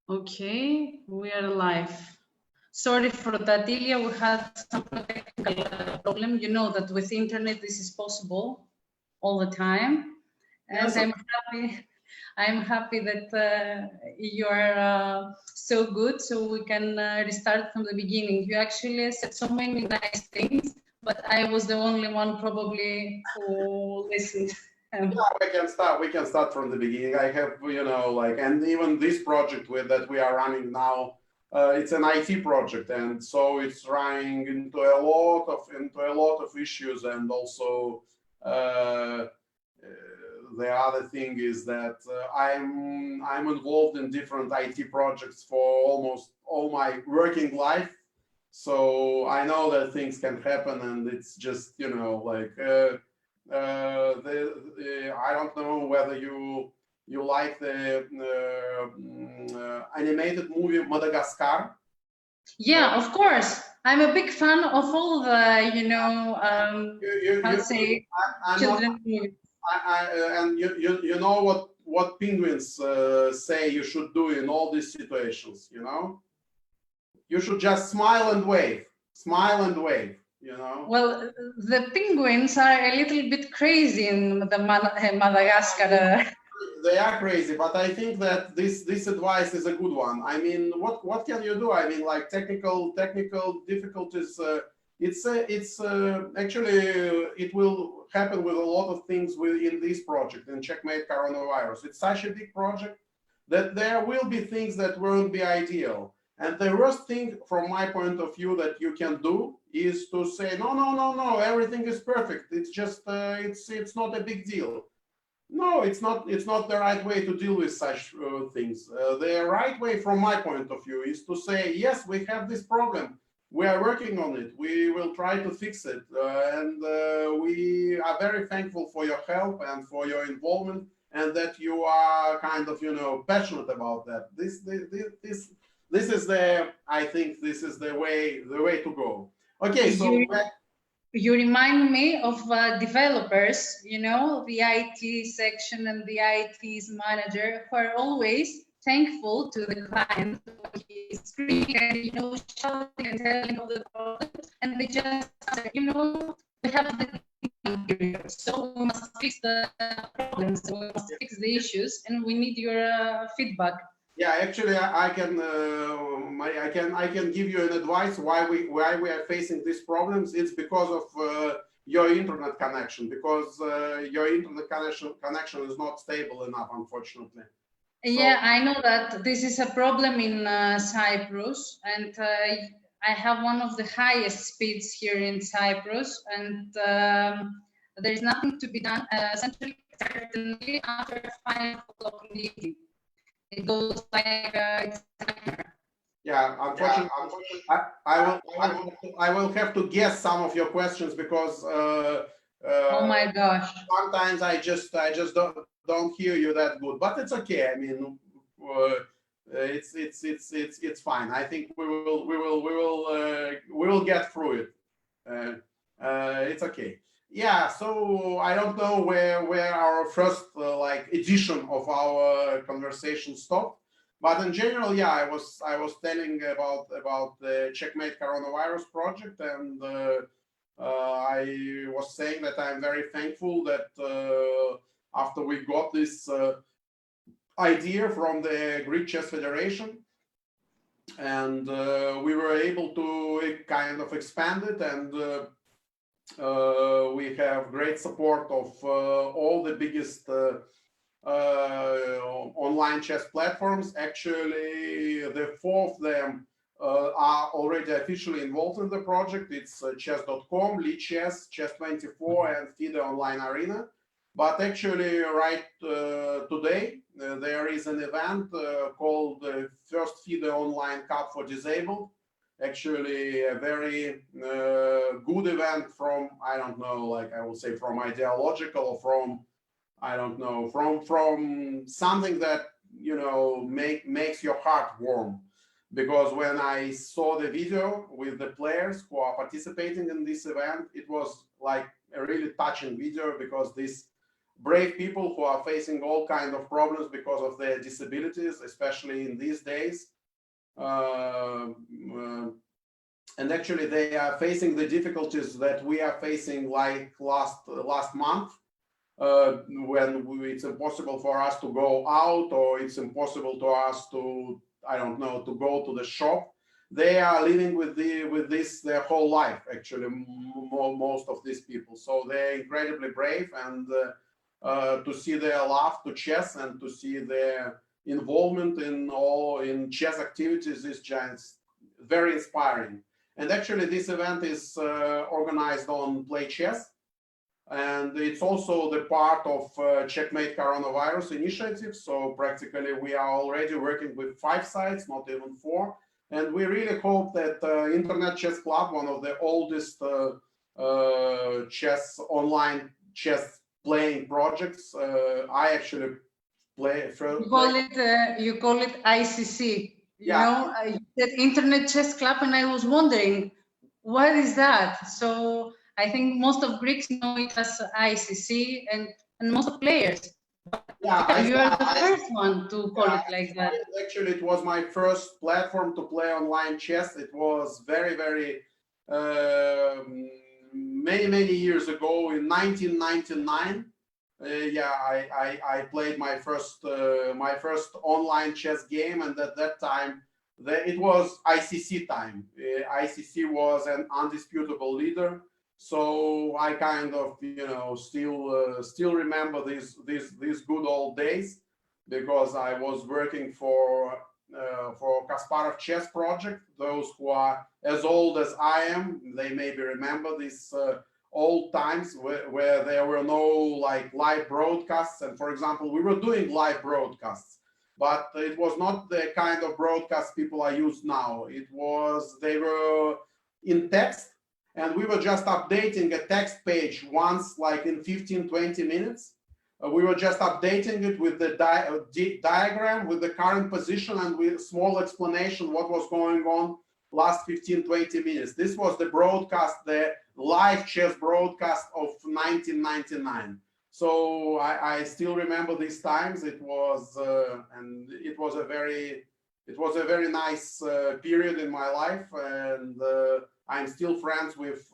Okay, we are live. Sorry for that, Ilya. We had some technical problem. You know that with internet this is possible all the time, and Yes. I'm happy that you are so good, so we can restart from the beginning. You actually said so many nice things, but I was the only one probably who listened. Yeah, we can start from the beginning. I have, and even this project that we are running now, it's an IT project, and so it's running into a lot of issues, and also the other thing is that I'm involved in different IT projects for almost all my working life, so I know that things can happen, and it's just I don't know whether you like the animated movie Madagascar. Yeah, of course. I'm a big fan of all the, children's movies. And you know what penguins say you should do in all these situations, You should just smile and wave. Smile and wave. Well, the penguins are a little bit crazy in the Madagascar. They are crazy, but I think that this advice is a good one. I mean, what can you do? I mean, like technical difficulties. It's actually it will happen with a lot of things within this project in Checkmate Coronavirus. It's such a big project that there will be things that won't be ideal. And the worst thing, from my point of view, that you can do is to say, no, everything is perfect. It's just, it's not a big deal. No, it's not the right way to deal with such things. The right way, from my point of view, is to say, yes, we have this problem. We are working on it. We will try to fix it. And we are very thankful for your help and for your involvement, and that you are kind of, passionate about that. This is I think this is the way to go. Okay, so you remind me of developers, the IT section and the IT's manager, who are always thankful to the client when he's screaming and shouting and telling all the problems, and they just say, we have the period, so we must fix the problems, we must fix the issues, and we need your feedback. Yeah, actually, I can give you an advice why we are facing these problems. It's because of your internet connection, because your internet connection is not stable enough, unfortunately. Yeah, I know that this is a problem in Cyprus, and I have one of the highest speeds here in Cyprus, and there is nothing to be done. Essentially, certainly after 5 o'clock in the evening. It goes like it's yeah, unfortunately, I will have to guess some of your questions, because oh my gosh, sometimes I just don't hear you that good, but it's okay. I mean, it's fine. I think we will get through it. It's okay. Yeah, so I don't know where our first edition of our conversation stopped, but in general, yeah, I was telling about the Checkmate Coronavirus project, and I was saying that I'm very thankful that after we got this idea from the Greek Chess Federation, and we were able to kind of expand it, and we have great support of all the biggest online chess platforms. Actually, the 4 of them are already officially involved in the project. It's chess.com, Lichess, Chess24, and Fide Online Arena. But actually, right today, there is an event called the First Fide Online Cup for Disabled. Actually, a very good event from, I don't know, I will say from ideological, or from, I don't know, from something that, makes your heart warm. Because when I saw the video with the players who are participating in this event, it was like a really touching video, because brave people who are facing all kinds of problems because of their disabilities, especially in these days. And actually, they are facing the difficulties that we are facing, like last month, when it's impossible for us to go out, or it's impossible to us to, I don't know, to go to the shop. They are living with this their whole life, actually, most of these people. So they're incredibly brave, and to see their love to chess and to see their involvement in chess activities is just very inspiring. And actually, this event is organized on Play Chess, and it's also the part of Checkmate Coronavirus Initiative. So practically, we are already working with 5 sites, not even 4. And we really hope that Internet Chess Club, one of the oldest online chess playing projects, I actually play. You call it ICC. Yeah. You know, you said Internet Chess Club, and I was wondering, what is that? So I think most of Greeks know it as ICC, and most of players. Yeah, you are the first one to call it like that. Actually, it was my first platform to play online chess. It was very, very many years ago in 1999. I played my first online chess game, and at that time it was ICC time. ICC was an undisputable leader, so I kind of still remember these good old days, because I was working for Kasparov Chess Project. Those who are as old as I am, they maybe remember these old times where there were no like live broadcasts. And for example, we were doing live broadcasts, but it was not the kind of broadcast people are used now. They were in text, and we were just updating a text page once, like in 15-20 minutes. We were just updating it with the diagram, with the current position, and with small explanation what was going on last 15-20 minutes. This was the broadcast, the live chess broadcast of 1999. So I still remember these times. It was a very nice period in my life, and I'm still friends with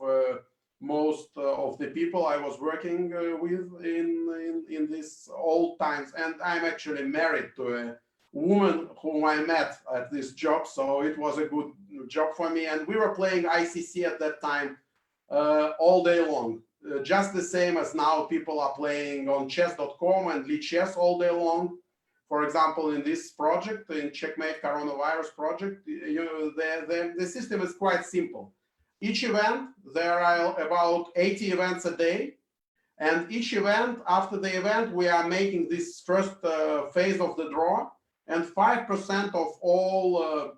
most of the people I was working with in these old times. And I'm actually married to a woman whom I met at this job, so it was a good job for me. And we were playing ICC at that time all day long, just the same as now people are playing on chess.com and Lichess all day long. For example, in this project, in Checkmate Coronavirus project, the system is quite simple. Each event, there are about 80 events a day. And each event, after the event, we are making this first phase of the draw. And 5% of all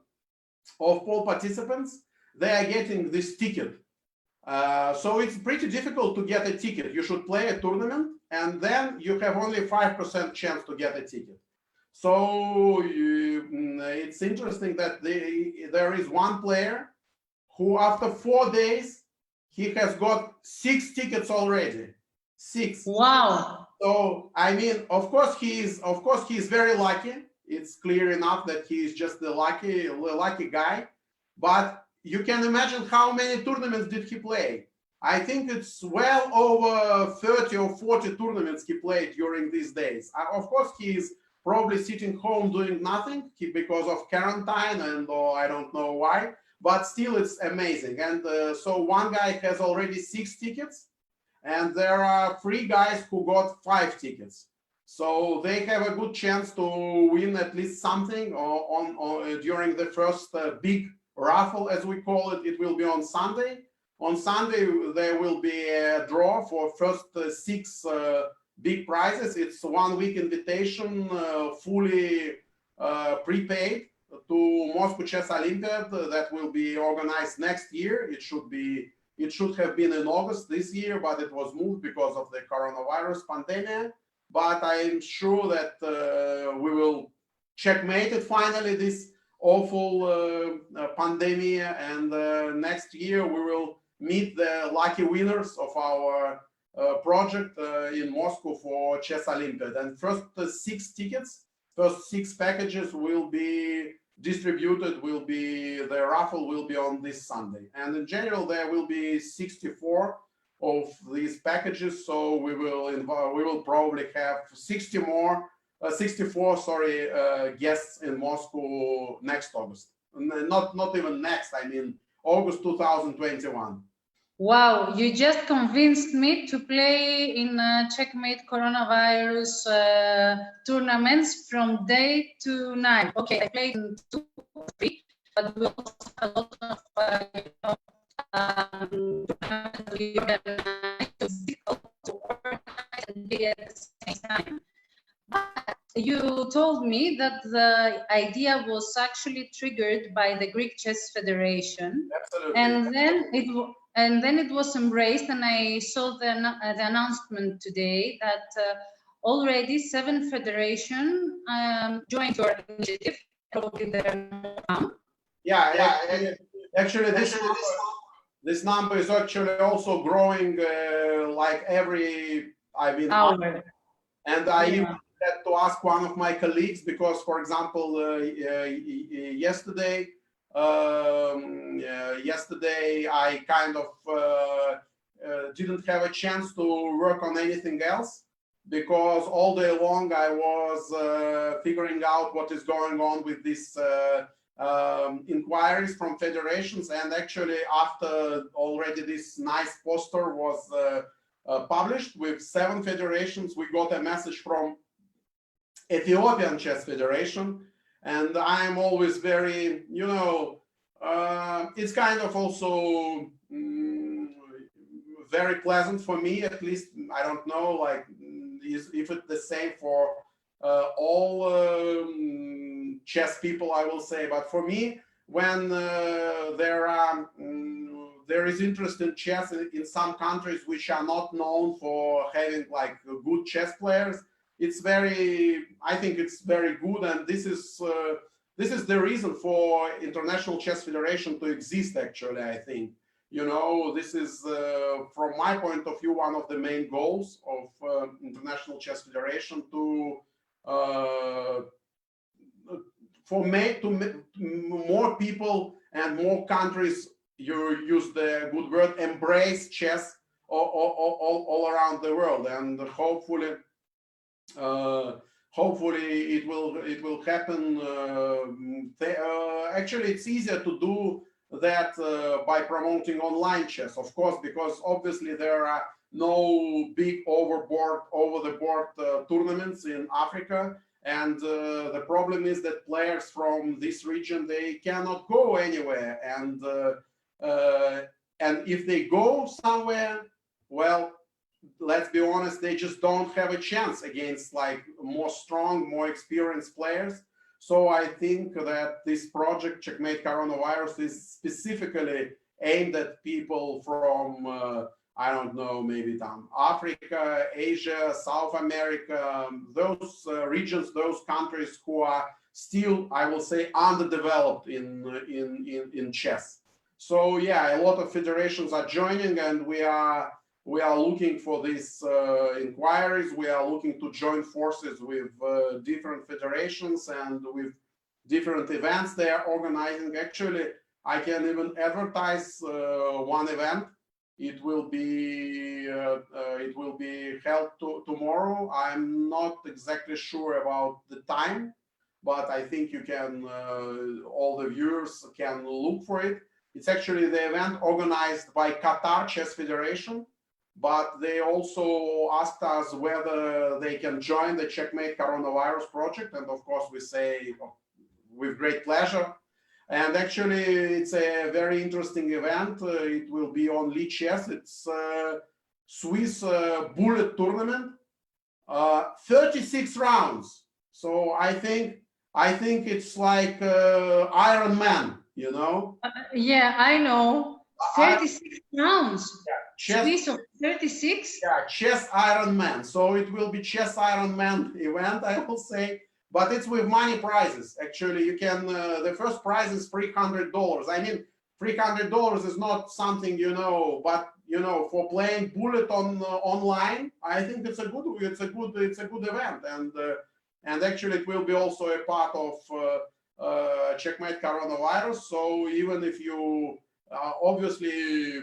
participants, they are getting this ticket. So it's pretty difficult to get a ticket. You should play a tournament, and then you have only 5% chance to get a ticket. So it's interesting that there is one player who, after 4 days, he has got 6 tickets already. 6. Wow. So I mean, of course he is very lucky. It's clear enough that he is just the lucky guy. But you can imagine how many tournaments did he play. I think it's well over 30 or 40 tournaments he played during these days. Of course, he is probably sitting home doing nothing because of quarantine, and I don't know why. But still, it's amazing. And so one guy has already 6 tickets, and there are 3 guys who got 5 tickets. So they have a good chance to win at least something during the first big raffle, as we call it. It will be on Sunday. On Sunday, there will be a draw for first 6 big prizes. It's 1 week invitation, fully prepaid, to Moscow Chess Olympiad that will be organized next year. It should have been in August this year, but it was moved because of the coronavirus pandemic. But I'm sure that we will checkmate it finally, this awful pandemic, and next year we will meet the lucky winners of our project in Moscow for Chess Olympiad. And first 6 tickets, first 6 packages will be distributed, the raffle will be on this Sunday. And in general, there will be 64 of these packages. So we will probably have 64 guests in Moscow next August. Not even next, I mean August 2021. Wow, you just convinced me to play in Checkmate coronavirus tournaments from day to night. Okay, I played in 2 or 3, but we also have a lot of difficult to organize and be at the same time. But you told me that the idea was actually triggered by the Greek Chess Federation. Absolutely. And then it was embraced, and I saw the announcement today that already 7 federations joined your initiative. Probably there now. Yeah. Actually, this number is actually also growing like every hour. And I even had to ask one of my colleagues because, for example, yesterday I kind of didn't have a chance to work on anything else because all day long I was figuring out what is going on with these inquiries from federations. And actually, after already this nice poster was published with 7 federations, we got a message from Ethiopian Chess Federation. And I'm always very, it's kind of also very pleasant for me, at least. I don't know, like, if it's the same for all chess people, I will say. But for me, when there is interest in chess in some countries which are not known for having like good chess players, I think it's very good, and this is the reason for International Chess Federation to exist. Actually, I think this is from my point of view one of the main goals of International Chess Federation to more people and more countries, you use the good word, embrace chess all around the world, and hopefully it will happen. Actually, it's easier to do that by promoting online chess, of course, because obviously there are no big over-the-board tournaments in Africa, and the problem is that players from this region, they cannot go anywhere, and if they go somewhere, well, let's be honest, they just don't have a chance against like more strong, more experienced players. So I think that this project, Checkmate Coronavirus, is specifically aimed at people from, I don't know, maybe Africa, Asia, South America, those regions, those countries who are still, I will say, underdeveloped in chess. So yeah, a lot of federations are joining, and we are looking for these inquiries. We are looking to join forces with different federations and with different events they are organizing. Actually, I can even advertise one event. It will be held tomorrow. I'm not exactly sure about the time, but I think you can, all the viewers can look for it. It's actually the event organized by Qatar Chess Federation, but they also asked us whether they can join the Checkmate Coronavirus project, and of course we say with great pleasure. And actually it's a very interesting event. It will be on Lichess. It's a Swiss bullet tournament, 36 rounds. So I think it's like Iron Man, Yeah, I know. 36 rounds. Yeah, Swiss of 36. Yeah, Chess Iron Man. So it will be Chess Iron Man event, I will say, but it's with money prizes. Actually, you can. The first prize is $300. I mean, $300 is not something, but you know, for playing bullet on online, I think it's a good event, and actually it will be also a part of Checkmate Coronavirus. So even if you obviously,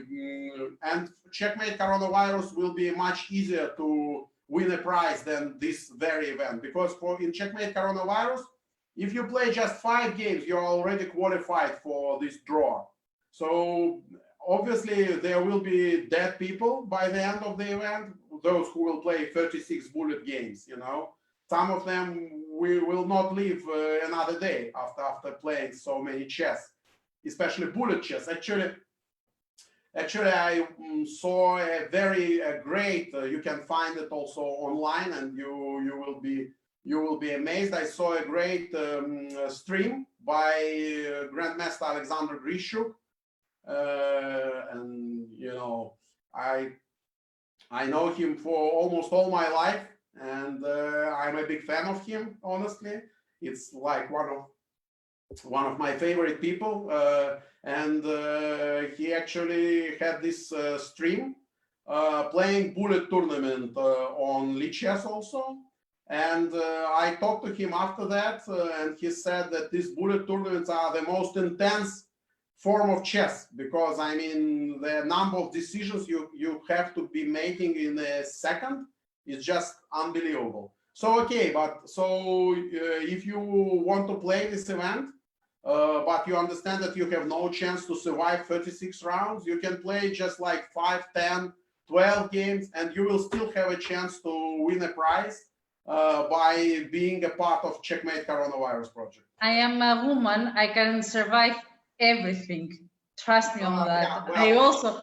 and Checkmate Coronavirus will be much easier to win a prize than this very event, because in Checkmate Coronavirus, if you play just 5 games, you're already qualified for this draw. So obviously there will be dead people by the end of the event, those who will play 36 bullet games, you know. Some of them will not live another day after playing so many chess, especially bullet chess. Actually I saw a very great, you can find it also online, and you will be amazed. I saw a great stream by Grandmaster Alexander Grishuk, and you know, I know him for almost all my life, and I'm a big fan of him. Honestly, it's like one of my favorite people, and he actually had this stream playing bullet tournament on Lichess also. And I talked to him after that, and he said that these bullet tournaments are the most intense form of chess, because I mean the number of decisions you have to be making in a second is just unbelievable. So okay, but so if you want to play this event, but you understand that you have no chance to survive 36 rounds, you can play just like 5, 10, 12 games, and you will still have a chance to win a prize by being a part of Checkmate Coronavirus project. I am a woman. I can survive everything. Trust me on that. Yeah, well, I also.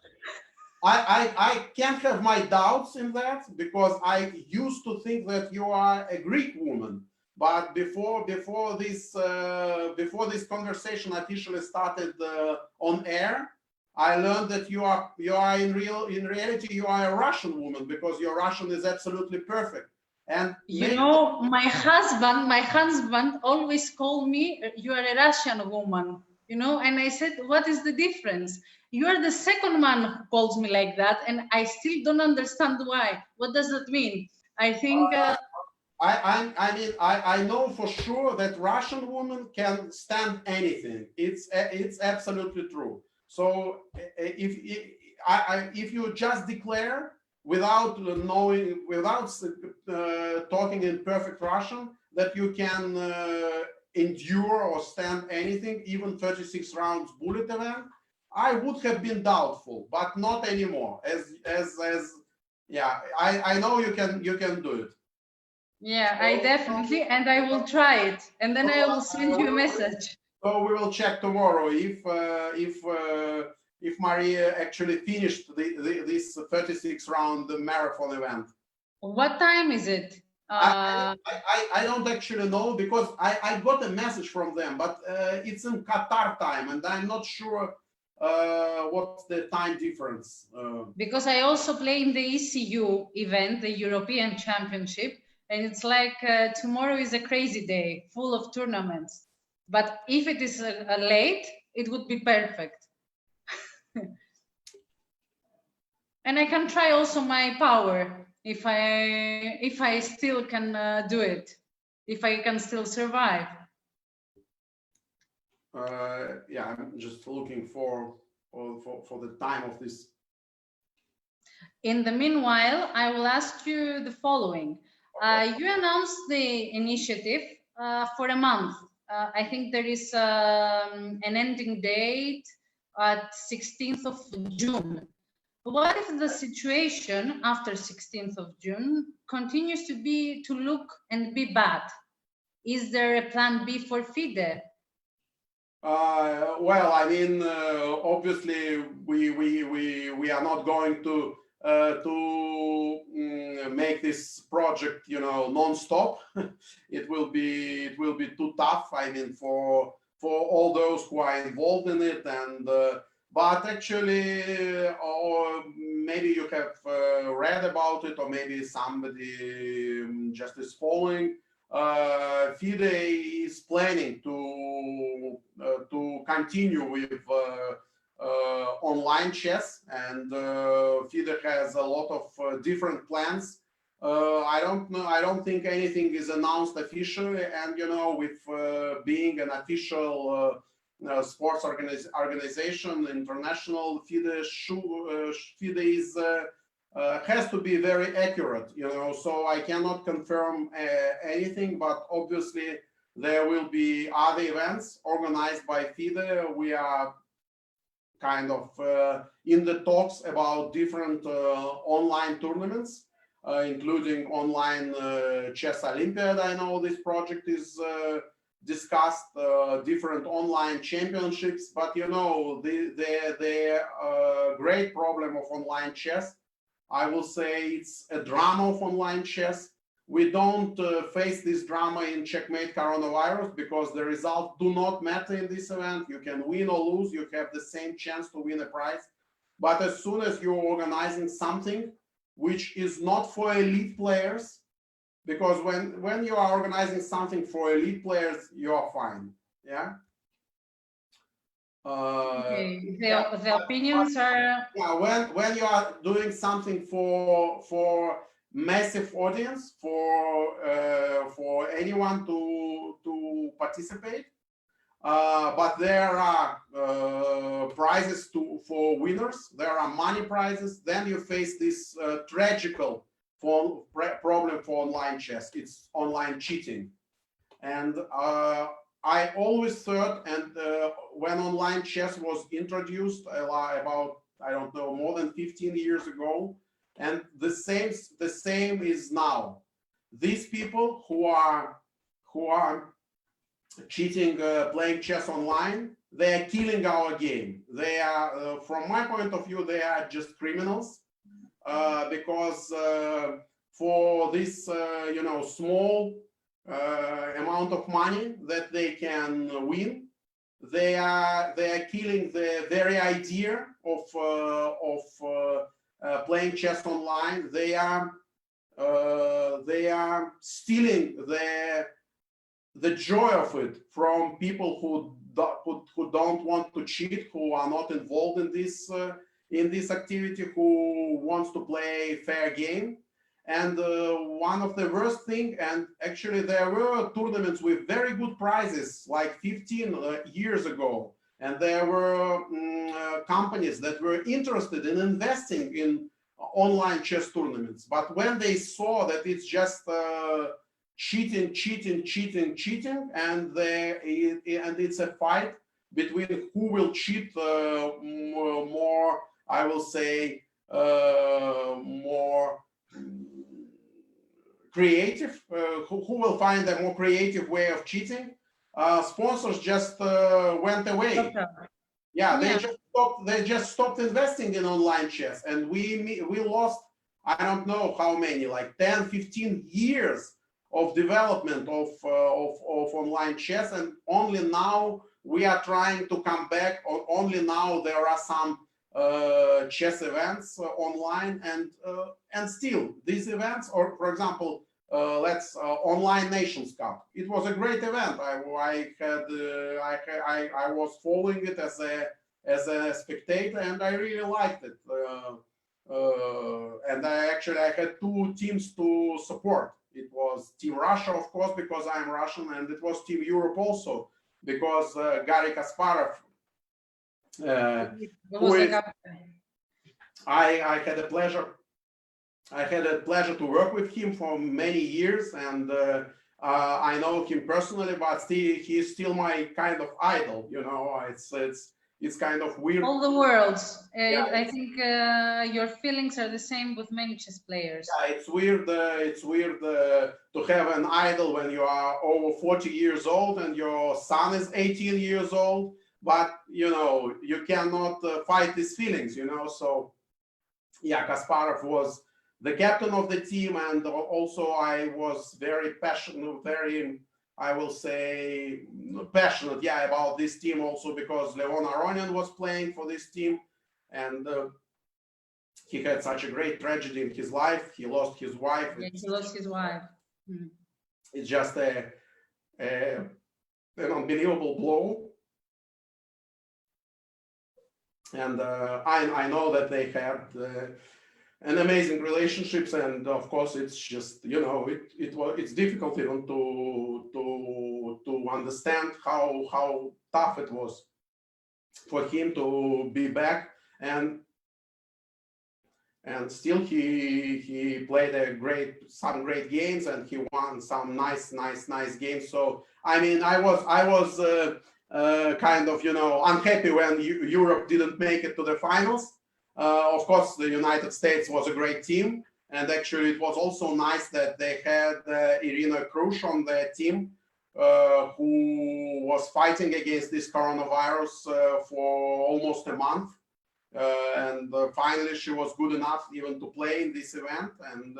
I can't have my doubts in that, because I used to think that you are a Greek woman. But before this conversation officially started on air, I learned that you are in reality you are a Russian woman, because your Russian is absolutely perfect. And you know, my husband always called me, "You are a Russian woman," you know, and I said, "What is the difference? You are the second man who calls me like that, and I still don't understand why. What does that mean?" I think. I mean, I know for sure that Russian women can stand anything. It's absolutely true. So if you just declare without knowing, without talking in perfect Russian, that you can endure or stand anything, even 36 rounds bullet event, I would have been doubtful, but not anymore. Yeah, I know you can do it. Yeah, I definitely, and I will try it, and then I will send you a message. So we will check tomorrow if Maria actually finished this 36 round marathon event. What time is it? I don't actually know, because I got a message from them, but it's in Qatar time, and I'm not sure what's the time difference. Because I also play in the ECU event, the European Championship, and it's like tomorrow is a crazy day, full of tournaments. But if it is late, it would be perfect. And I can try also my power if I still can do it, if I can still survive. Yeah, I'm just looking for the time of this. In the meanwhile, I will ask you the following. You announced the initiative for a month. I think there is an ending date at 16th of June. What if the situation after 16th of June continues to look and be bad? Is there a plan B for Fide? Well, I mean, obviously, we are not going to make this project, you know, non-stop. It will be too tough. I mean, for all those who are involved in it, and but actually, or maybe you have read about it, or maybe somebody just is following. Fide is planning to continue with online chess, and Fide has a lot of different plans. I don't know. I don't think anything is announced officially, and you know, with being an official sports organization, international, Fide is has to be very accurate, you know. So I cannot confirm anything, but obviously there will be other events organized by Fide. We are kind of in the talks about different online tournaments, including online chess Olympiad. I know this project is discussed, different online championships, but you know, the great problem of online chess, I will say, it's a drama of online chess. We don't face this drama in Checkmate Coronavirus because the results do not matter in this event. You can win or lose, you have the same chance to win a prize. But as soon as you're organizing something which is not for elite players, because when you are organizing something for elite players, you are fine. Yeah. Okay. The opinions are. Yeah, when you are doing something for massive audience, for anyone to participate, but there are prizes for winners. There are money prizes. Then you face this tragical problem for online chess. It's online cheating, and I always thought, and when online chess was introduced about, I don't know, more than 15 years ago, and the same is now. These people who are cheating, playing chess online, they are killing our game. They are, from my point of view, they are just criminals, because for this, you know, small amount of money that they can win, they are killing the very idea of playing chess online. They are stealing the joy of it from people who don't want to cheat, who are not involved in this activity, who wants to play fair game. And one of the worst thing, and actually there were tournaments with very good prizes like 15 years ago, and there were companies that were interested in investing in online chess tournaments. But when they saw that it's just cheating, and it's a fight between who will cheat more, I will say, more creative, who will find a more creative way of cheating. Sponsors just went away. Okay. Yeah, they just stopped investing in online chess, and we lost, I don't know how many, like 10, 15 years of development of online chess, and only now we are trying to come back. Only now there are some chess events online, and still these events, or for example, let's online Nations Cup. It was a great event. I was following it as a spectator, and I really liked it. And I had two teams to support. It was Team Russia, of course, because I'm Russian, and it was Team Europe also, because Garry Kasparov. I had a pleasure. I had a pleasure to work with him for many years, and I know him personally, but he's still my kind of idol. You know, it's kind of weird. All the worlds. Yeah. I think your feelings are the same with many chess players. Yeah, it's weird. To have an idol when you are over 40 years old and your son is 18 years old. But you know, you cannot fight these feelings. You know, so yeah, Kasparov was the captain of the team, and also I was very passionate, I will say passionate, yeah, about this team also, because Leon Aronian was playing for this team, and he had such a great tragedy in his life. He lost his wife. Yeah, he lost his wife. It's just an unbelievable blow. and I know that they had an amazing relationships, and of course it's just, you know, it's difficult even to understand how tough it was for him to be back, and still he played some great games, and he won some nice games. So I mean, I was kind of, you know, unhappy when Europe didn't make it to the finals. Of course, the United States was a great team, and actually it was also nice that they had Irina Krush on their team, who was fighting against this coronavirus for almost a month. And finally, she was good enough even to play in this event. And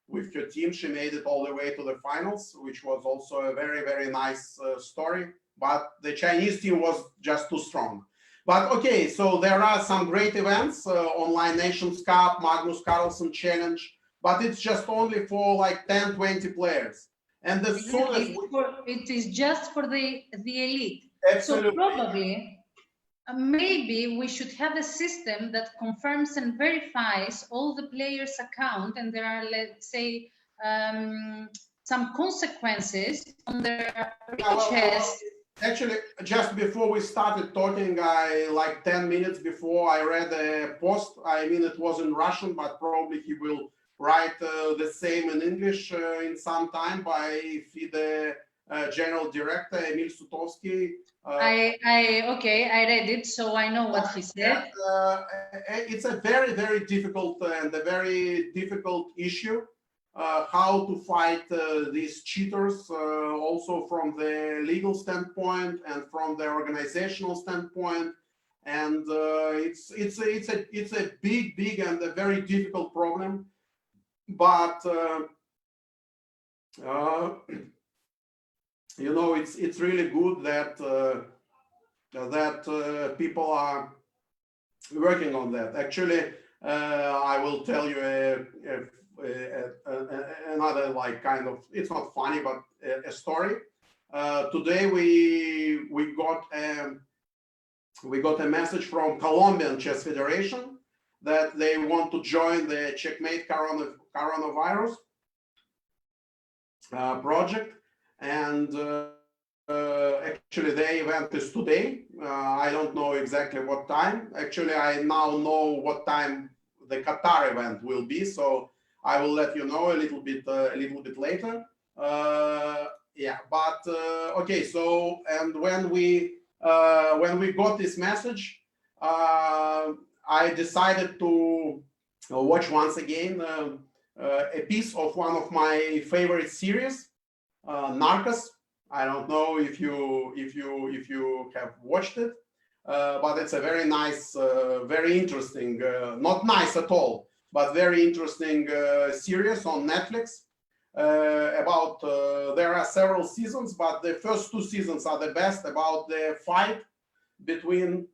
with her team, she made it all the way to the finals, which was also a very nice story. But the Chinese team was just too strong. But okay, so there are some great events, Online Nations Cup, Magnus Carlsen Challenge, but it's just only for like 10, 20 players. And as soon as it is just for the elite. Absolutely. So probably, maybe we should have a system that confirms and verifies all the players' account, and there are, let's say, some consequences on their riches. Actually, just before we started talking, like 10 minutes before, I read a post. I mean, it was in Russian, but probably he will write the same in English in some time, by Fide General Director Emil Sutovsky. I read it, so I know what he said. It's a very difficult and a very difficult issue. How to fight these cheaters, also from the legal standpoint and from the organizational standpoint, and it's a big and a very difficult problem. But you know, it's really good that people are working on that. Actually, I will tell you another, like, kind of, it's not funny, but a story. Today we got a message from Colombian Chess Federation that they want to join the Checkmate coronavirus project, and actually the event is today. I don't know exactly what time. Actually, I now know what time the Qatar event will be, so I will let you know a little bit later. Yeah, but okay. So, and when we got this message, I decided to watch once again a piece of one of my favorite series, Narcos. I don't know if you have watched it, but it's a very nice, very interesting, not nice at all, but very interesting series on Netflix. About there are several seasons, but the first two seasons are the best, about the fight between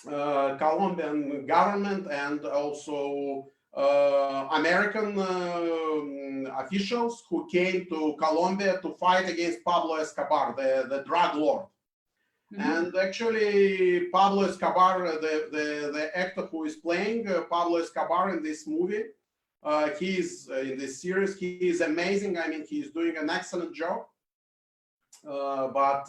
Colombian government and also American officials who came to Colombia to fight against Pablo Escobar, the drug lord. Mm-hmm. And actually, Pablo Escobar, the actor who is playing Pablo Escobar in this movie, he's in this series, he is amazing. I mean, he's doing an excellent job. But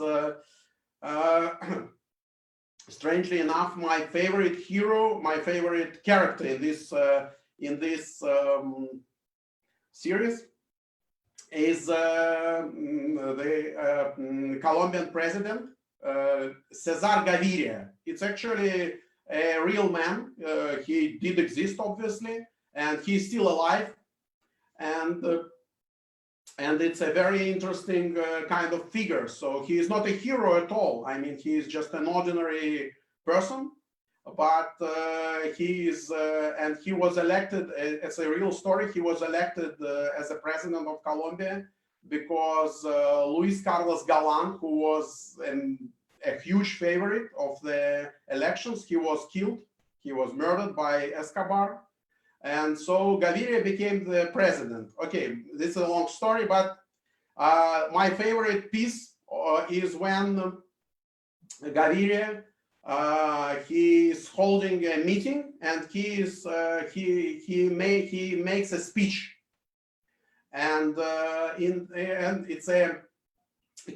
strangely enough, my favorite hero, my favorite character in this series is the Colombian president, Cesar Gaviria. It's actually a real man. He did exist, obviously, and he's still alive. And it's a very interesting kind of figure. So he is not a hero at all. I mean, he is just an ordinary person, but he is, and he was elected, it's a real story, he was elected as a president of Colombia because Luis Carlos Galan, who was a huge favorite of the elections, he was killed, he was murdered by Escobar. And so Gaviria became the president. Okay, this is a long story, but my favorite piece is when Gaviria he is holding a meeting, and he makes a speech, and it's a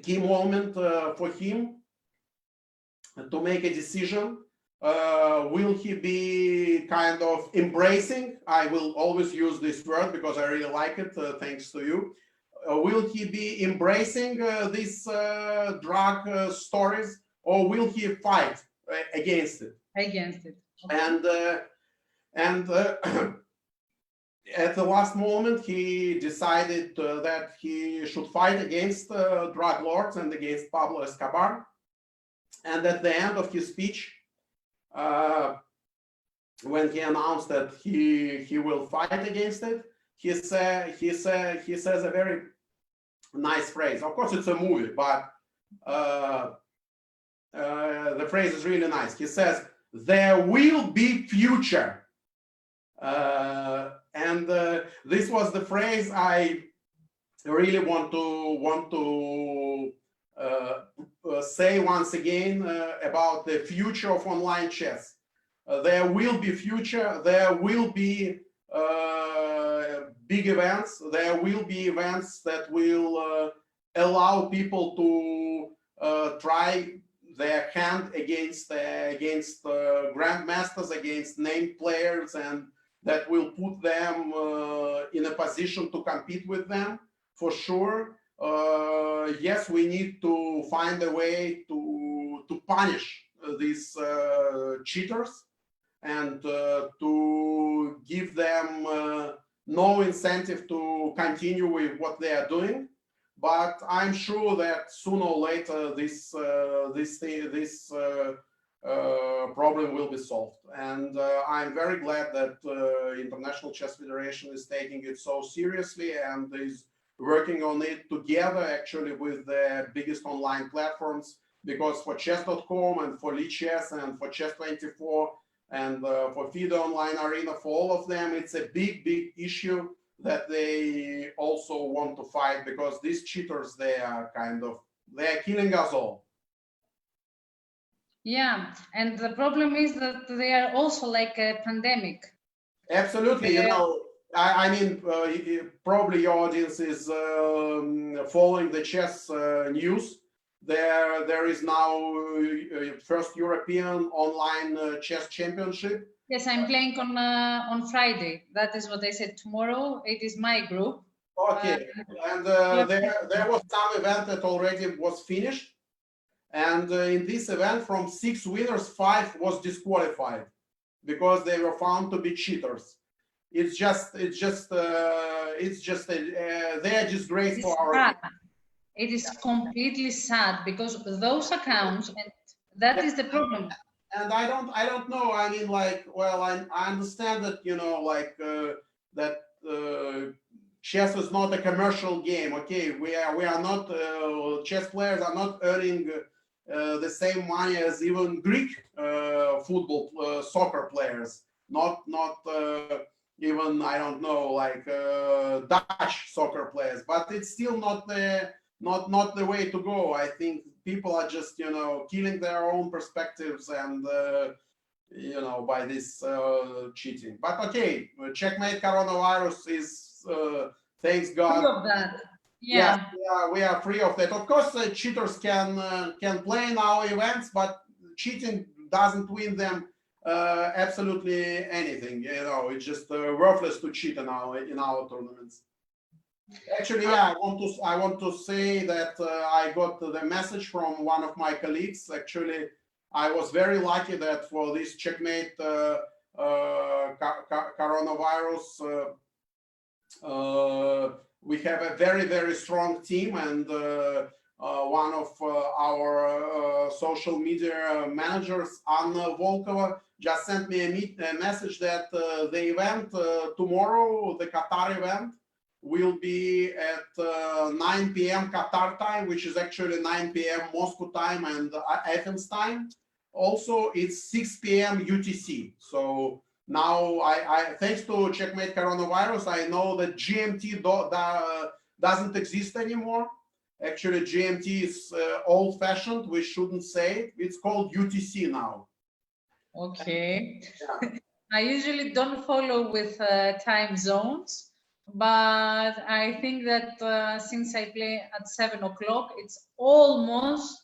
key moment for him to make a decision. Will he be kind of embracing? I will always use this word because I really like it, thanks to you. Will he be embracing these drug stories, or will he fight against it? Against it. Okay. And at the last moment, he decided that he should fight against drug lords and against Pablo Escobar. And at the end of his speech, when he announced that he will fight against it, he says a very nice phrase. Of course, it's a movie, but the phrase is really nice. He says, "There will be future," and this was the phrase I really want to say once again about the future of online chess. There will be future. There will be big events. There will be events that will allow people to try their hand against grandmasters, against named players, and that will put them in a position to compete with them for sure. Yes, we need to find a way to punish these cheaters and to give them no incentive to continue with what they are doing. But I'm sure that sooner or later this problem will be solved. And I'm very glad that International Chess Federation is taking it so seriously and is working on it together actually with the biggest online platforms, because for chess.com and for Lichess and for Chess24 and for Fide Online Arena, for all of them, it's a big issue that they also want to fight, because these cheaters, they are killing us all. Yeah, and the problem is that they are also like a pandemic. Absolutely, you know, I mean, probably your audience is following the chess news. There is now first European online chess championship. Yes, I'm playing on Friday. That is what I said. Tomorrow it is my group. Okay, and there was some event that already was finished, and in this event, from 6 winners, 5 was disqualified because they were found to be cheaters. It's just they are disgrace for our. It is completely sad, because those accounts, and that is the problem. And I don't know. I mean, like, well, I understand that, you know, like that chess is not a commercial game. Okay, we are not chess players are not earning the same money as even Greek football soccer players. Not even, I don't know, like Dutch soccer players. But it's still not the way to go. I think people are just, you know, killing their own perspectives and you know, by this cheating. But okay, Checkmate coronavirus is thanks God. Free of that. Yeah, we are free of that. Of course, cheaters can play in our events, but cheating doesn't win them absolutely anything. You know, it's just worthless to cheat in our tournaments. Actually, yeah, I want to say that I got the message from one of my colleagues. Actually, I was very lucky that for this Checkmate coronavirus, we have a very strong team, and one of our social media managers, Anna Volkova, just sent me a message that the event tomorrow, the Qatar event, will be at 9 p.m. Qatar time, which is actually 9 p.m. Moscow time and Athens time. Also, it's 6 p.m. UTC. So now, I thanks to Checkmate coronavirus, I know that GMT doesn't exist anymore. Actually, GMT is old-fashioned. We shouldn't say it. It's called UTC now. Okay. Yeah. I usually don't follow with time zones, but I think that since I play at 7 o'clock, it's almost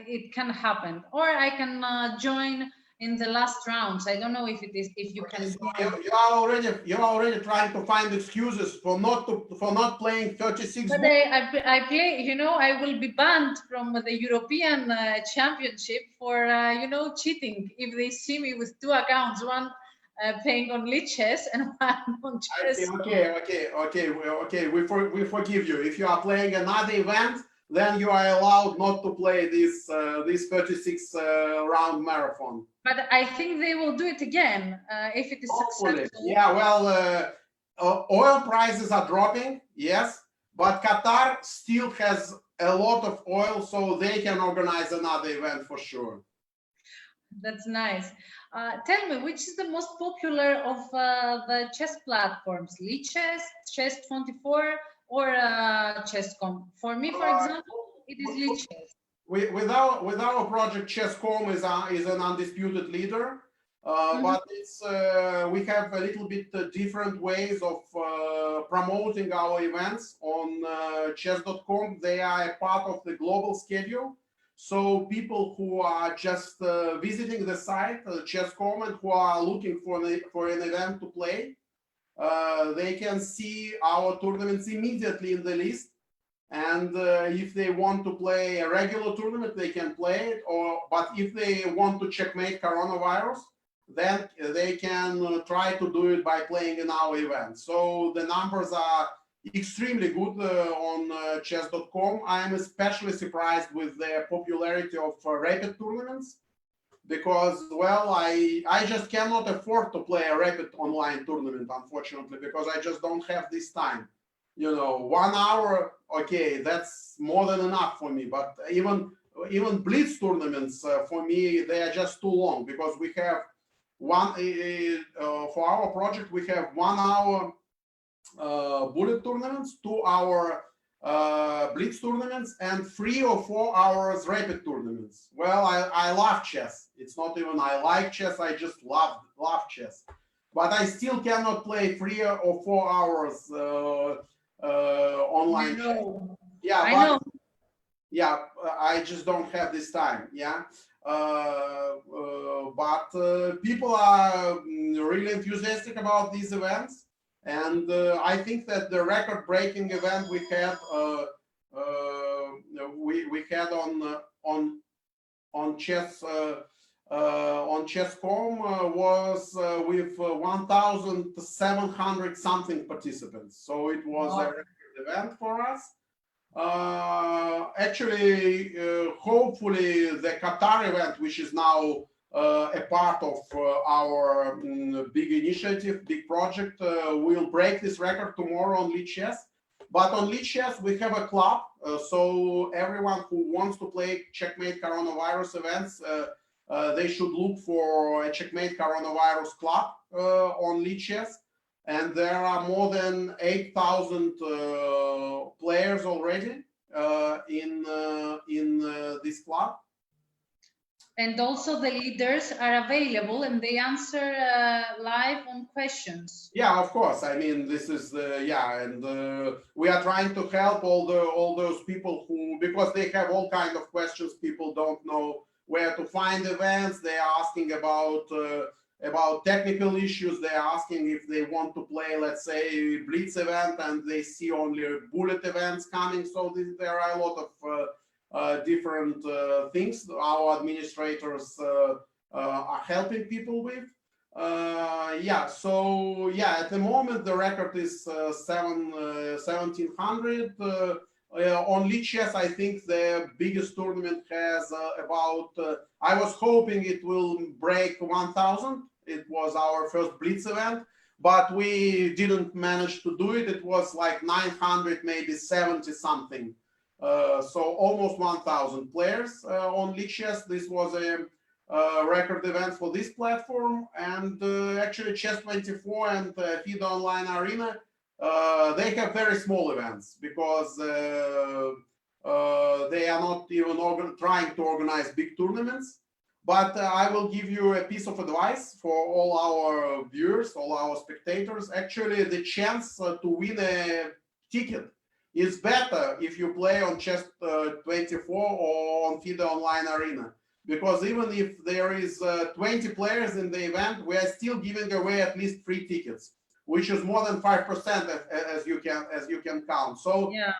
it can happen, or I can join in the last rounds. I don't know if you can. So you're already trying to find excuses for not playing 36. But I play. You know, I will be banned from the European Championship for cheating if they see me with 2 accounts, one playing only chess and one on chess. Okay. We forgive you. If you are playing another event, then you are allowed not to play this 36 round marathon. But I think they will do it again if it is successful. Yeah, well, oil prices are dropping, yes, but Qatar still has a lot of oil, so they can organize another event for sure. That's nice. Tell me, which is the most popular of the chess platforms? Lichess, Chess24, or Chess.com? For me, for example, it is Lichess. With our project, Chess.com is an undisputed leader, but it's we have a little bit different ways of promoting our events on Chess.com. They are a part of the global schedule. So people who are just visiting the site, Chess.com, and who are looking for an event to play, they can see our tournaments immediately in the list. And if they want to play a regular tournament, they can play it. But if they want to checkmate coronavirus, then they can try to do it by playing in our event. So the numbers are extremely good on chess.com. I am especially surprised with the popularity of rapid tournaments because, well, I just cannot afford to play a rapid online tournament, unfortunately, because I just don't have this time. 1 hour, okay, that's more than enough for me. But even blitz tournaments, for me, they are just too long because we have for our project, we have 1 hour bullet tournaments, 2 hour blitz tournaments, and 3 or 4 hours rapid tournaments. Well, I love chess. It's not even I like chess, I just love chess. But I still cannot play 3 or 4 hours online chess. Yeah, I know. Yeah, I just don't have this time. Yeah. But people are really enthusiastic about these events. And I think that the record-breaking event we had on chess on Chess.com was with 1,700 something participants. So it was a record event for us. Actually, hopefully the Qatar event, which is now a part of our big initiative, big project, will break this record tomorrow on Lichess. But on Lichess, we have a club. So everyone who wants to play Checkmate coronavirus events, they should look for a Checkmate coronavirus club on Lichess. And there are more than 8,000 players already in this club. And also the leaders are available and they answer live on questions. Yeah, of course. I mean, this is and we are trying to help all those people who, because they have all kinds of questions. People don't know where to find events. They are asking about technical issues. They are asking if they want to play, let's say, blitz event, and they see only bullet events coming. So there are a lot of different things our administrators are helping people with. So at the moment the record is 1,700. On Lichess, I think the biggest tournament has about, I was hoping it will break 1,000. It was our first Blitz event, but we didn't manage to do it. It was like 900, maybe 70 something. So almost 1,000 players on Lichess. This was a record event for this platform. And actually Chess24 and Fide Online Arena they have very small events because they are not even trying to organize big tournaments. But I will give you a piece of advice for all our viewers, all our spectators. Actually, the chance to win a ticket is better if you play on Chess24 or on Fide Online Arena. Because even if there is 20 players in the event, we are still giving away at least 3 tickets, which is more than 5% as you can count. So yeah,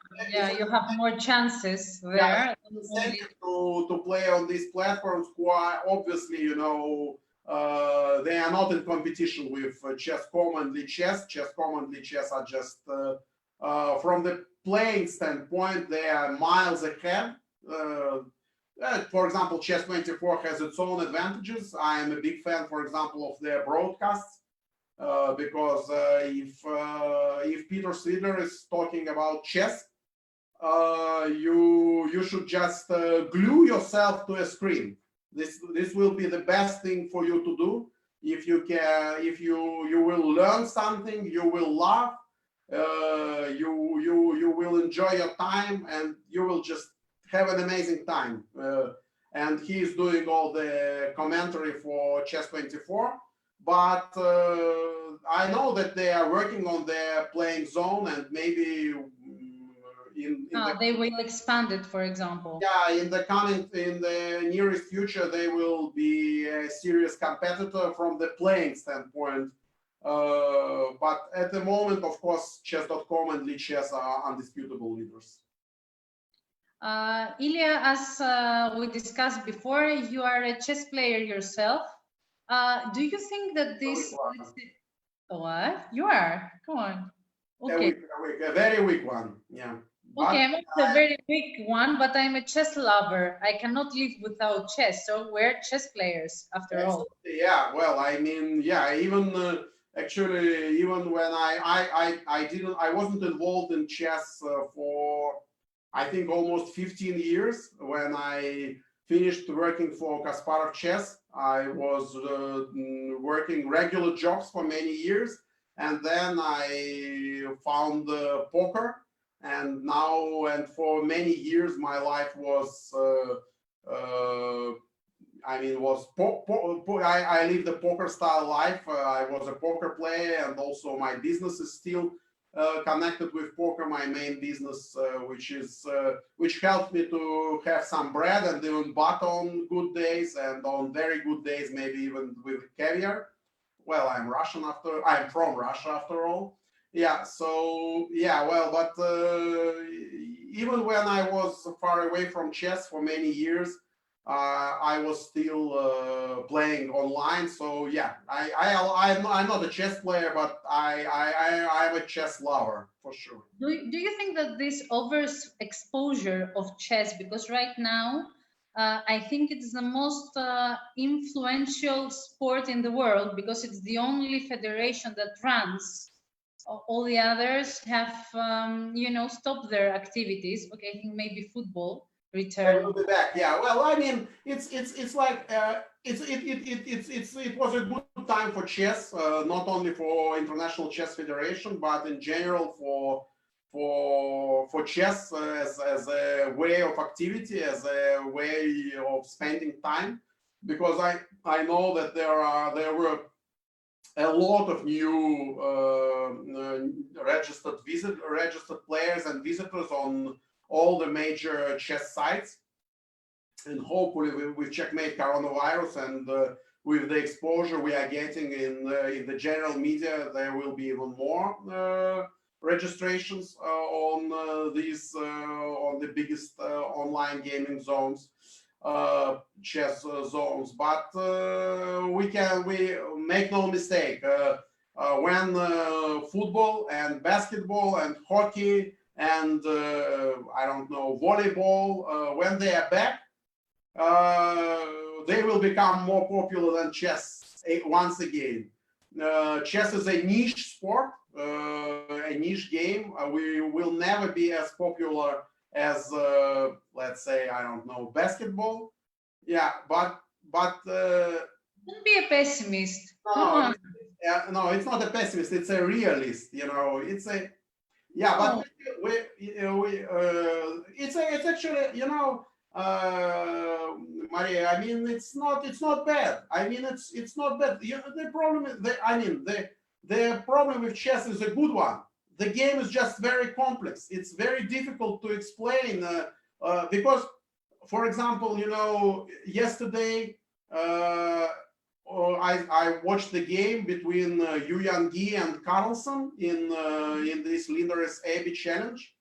you have more chances there. Yeah, to play on these platforms who are obviously, you know, they are not in competition with Chess.com and Lichess. Chess.com and Lichess are just from the playing standpoint, they are miles ahead. For example, Chess24 has its own advantages. I am a big fan, for example, of their broadcasts. Because if Peter Svidler is talking about chess, you should just glue yourself to a screen. This will be the best thing for you to do. If you can, if you will learn something, you will laugh, you will enjoy your time, and you will just have an amazing time. And he is doing all the commentary for Chess24. But I know that they are working on their playing zone, and maybe they will expand it, for example. Yeah, in the nearest future, they will be a serious competitor from the playing standpoint. But at the moment, of course, Chess.com and Lichess are undisputable leaders. Ilya, as we discussed before, you are a chess player yourself. Do you think that this... What? You are? Come on. Okay. A very weak one, yeah. Okay, I'm also a very weak one, but I'm a chess lover. I cannot live without chess, so we're chess players after all. Yeah, well, I mean, yeah, even actually, even when I wasn't involved in chess for, I think, almost 15 years. When I finished working for Kasparov Chess, I was working regular jobs for many years, and then I found poker. And now, and for many years, my life was, I lived a poker style life. I was a poker player, and also my business is still connected with poker. My main business, which helped me to have some bread and even butter on good days, and on very good days, maybe even with caviar. Well, I'm from Russia after all. Yeah, so yeah, well, but even when I was far away from chess for many years, I was still playing online. So yeah, I'm not a chess player, but I'm a chess lover for sure. Do you think that this overexposure of chess, because right now I think it's the most influential sport in the world, because it's the only federation that runs. All the others have, stopped their activities. Okay, I think maybe football return. I will be back. Yeah. Well, I mean, it's like it was a good time for chess, not only for International Chess Federation, but in general for chess as a way of activity, as a way of spending time. Because I know that there were a lot of new registered players and visitors on all the major chess sites, and hopefully with Checkmate coronavirus and with the exposure we are getting in the general media, there will be even more registrations on the biggest online gaming zones. Chess zones, but we make no mistake, when football and basketball and hockey and I don't know, volleyball, when they are back, they will become more popular than chess once again. Chess is a niche sport, a niche game. We will never be as popular as let's say, I don't know, basketball. Yeah, but don't be a pessimist. No, no, it's not a pessimist. It's a realist. You know, it's a yeah, Oh, but it's actually, you know, Maria. I mean, it's not bad. I mean, it's not bad. You know, the problem is the problem with chess is a good one. The game is just very complex. It's very difficult to explain because, for example, you know, yesterday. I watched the game between Yu Yang and Carlsen in this Lindaris Abbey challenge,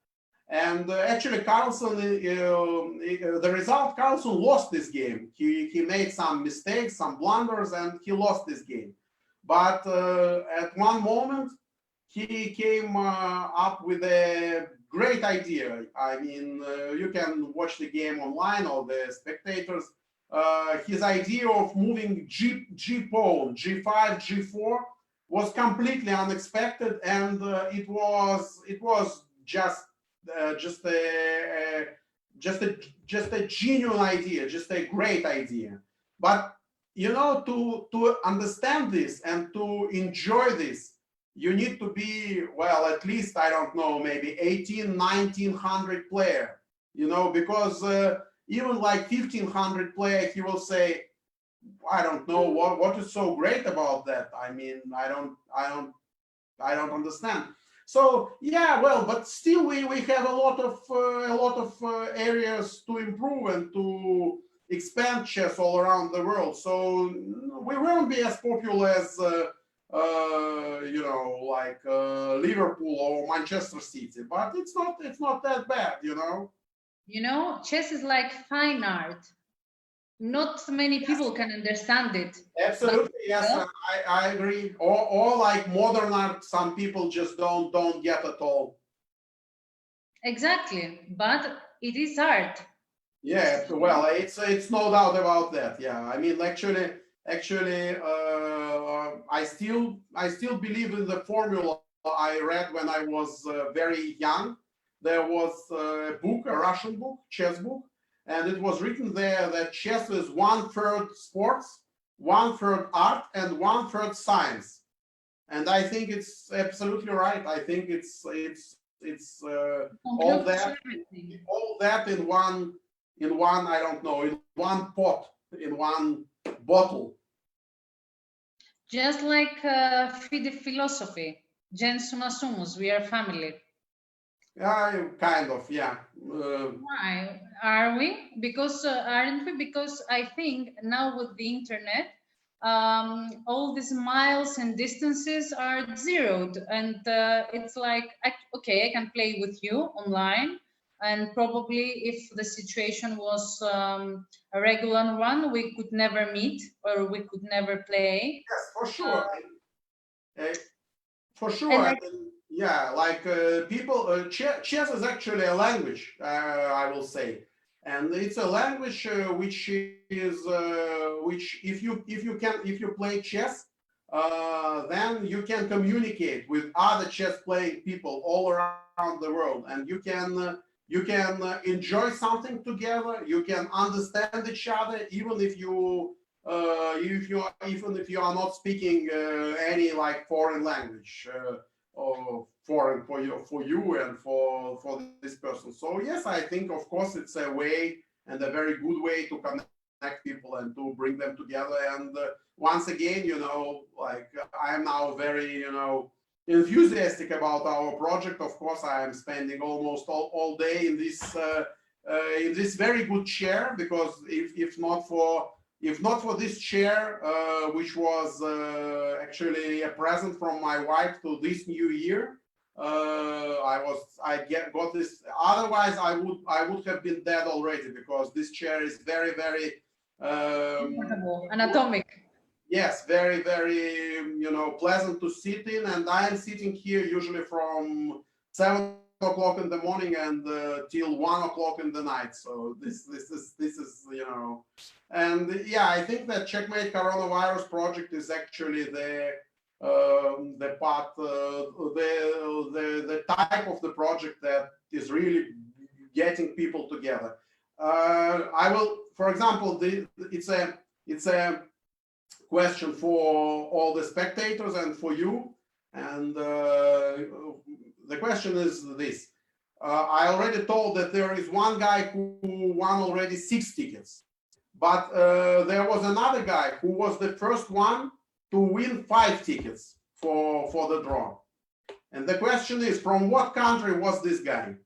and actually Carlsen, the result, Carlsen lost this game. He made some mistakes, some blunders, and he lost this game. But at one moment, he came up with a great idea. I mean, you can watch the game online, or the spectators. His idea of moving G pawn, G5, G4 was completely unexpected, and it was just a genuine idea, just a great idea. But you know, to understand this and to enjoy this, you need to be, well, at least, I don't know, maybe 18, 1900 player, you know, because even like 1500 player, he will say, I don't know what is so great about that. I mean, I don't understand. So yeah, well, but still we have a lot of areas to improve and to expand chess all around the world. So we won't be as popular as you know, like Liverpool or Manchester City, but it's not that bad, you know. you know, chess is like fine art. Not many people can understand it. Absolutely, yes, Well, I agree. Or like modern art, some people just don't get at all. exactly, but it is art. Yeah, well, it's no doubt about that. Yeah, I mean, actually, I still believe in the formula I read when I was very young. There was a book, a Russian book, chess book, and it was written there that chess is 1/3 sports, 1/3 art, and 1/3 science. And I think it's absolutely right. I think it's all Concludes that everything. all that in one, I don't know, in one pot, in one bottle. Just like Fide philosophy, gens summa sumus, we are family. Kind of, yeah. Why are we? Because aren't we? Because I think now with the internet, all these miles and distances are zeroed, and it's like, okay, I can play with you online, and probably if the situation was a regular one, we could never meet or we could never play. Yes, for sure. Uh, for sure. And I mean, yeah, like people, chess is actually a language, I will say, and it's a language which if you play chess, then you can communicate with other chess playing people all around the world, and you can enjoy something together. You can understand each other, even if you are not speaking any like foreign language, or foreign for you and for this person. So yes, I think of course it's a way, and a very good way, to connect people and to bring them together. And once again, you know, like I am now very, you know, enthusiastic about our project. Of course, I am spending almost all day in this very good chair, because if not for this chair, which was actually a present from my wife to this new year, got this. Otherwise, I would have been dead already, because this chair is very, very comfortable, anatomic. yes, very, very, you know, pleasant to sit in. And I am sitting here usually from 7 o'clock in the morning and till 1 o'clock in the night. So this is, you know, and yeah, I think that Checkmate Coronavirus project is actually the part, the type of the project that is really getting people together. I will, for example, it's a question for all the spectators and for you. And the question is this. I already told that there is one guy who won already 6 tickets. But there was another guy who was the first one to win 5 tickets for the draw. And the question is, from what country was this guy?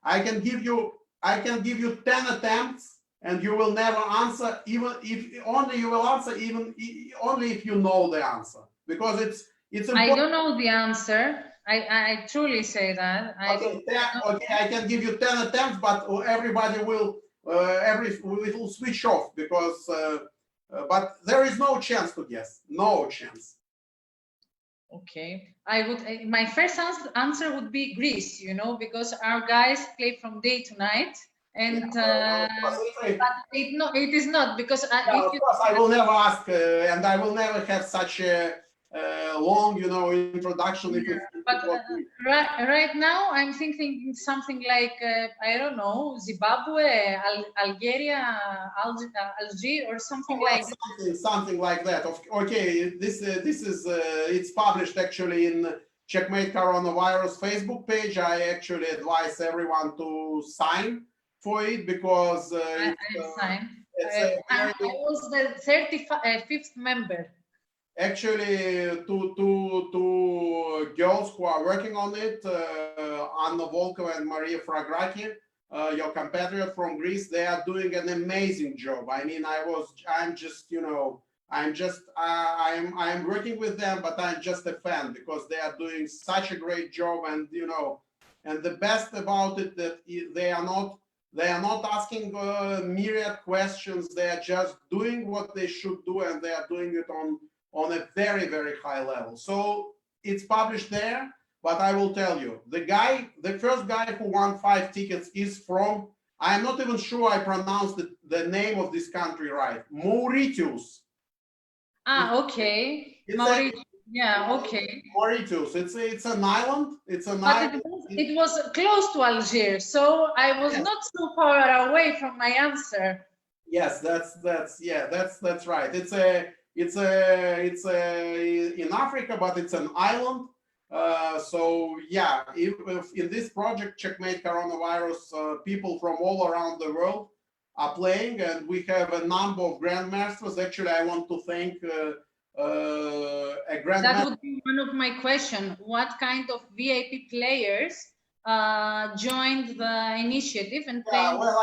I can give you 10 attempts, and you will never answer, even if only you will answer only if you know the answer, because it's important. I don't know the answer. I truly say that. Okay, I can give you 10 attempts, but everybody will will switch off because but there is no chance to guess. No chance. Okay, my first answer would be Greece, you know, because our guys play from day to night, and but it is not because of course I will never ask, and I will never have such a long, you know, introduction. Yeah, but right now I'm thinking something like I don't know, Zimbabwe, Algeria, Algeria, or something like something like that. Okay, this is it's published actually in Checkmate Coronavirus Facebook page. I actually advise everyone to sign for it because I was the 35th member. Actually, two girls who are working on it, Anna Volkova and Maria Fragraki, your compatriot from Greece, they are doing an amazing job. I mean, I'm working with them, but I'm just a fan because they are doing such a great job, and you know, and the best about it that they are not asking myriad questions. They are just doing what they should do, and they are doing it on a very, very high level. So it's published there, but I will tell you, the first guy who won 5 tickets is from, I'm not even sure I pronounced the name of this country right, Mauritius. Okay. Mauritius. Yeah, okay. Mauritius, it's an island. It was close to Algiers, so I was not so far away from my answer. Yes, that's right. It's in Africa, but it's an island. So yeah, if in this project Checkmate Coronavirus, people from all around the world are playing, and we have a number of grandmasters. Actually, I want to thank a grandmaster. That would be one of my questions. What kind of VIP players joined the initiative and playing? Well,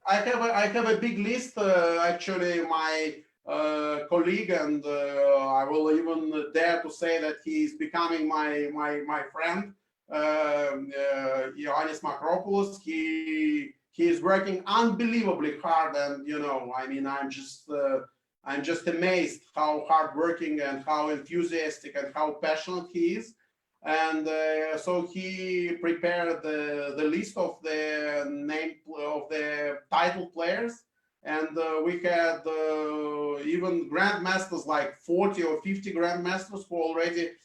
I have a big list. Actually, my colleague, and I will even dare to say that he's becoming my friend, Ioannis Makropoulos. He is working unbelievably hard, and you know, I mean, I'm just amazed how hardworking and how enthusiastic and how passionate he is. And so he prepared the list of the name of the title players. And we had even grandmasters, like 40 or 50 grandmasters who already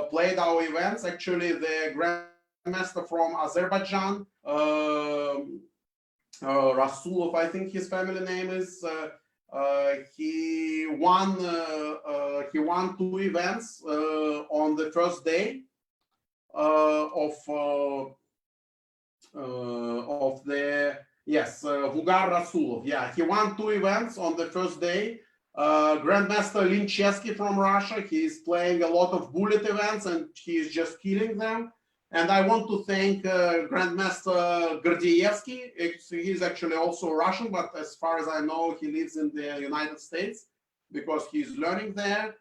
played our events. Actually, the grandmaster from Azerbaijan, Rasulov, I think his family name is, he won 2 events on the first day of the Vugar Rasulov. Yeah, he won 2 events on the first day. Grandmaster Linchesky from Russia, he is playing a lot of bullet events and he is just killing them. And I want to thank Grandmaster Gordievsky. He's actually also Russian, but as far as I know, he lives in the United States because he's learning there.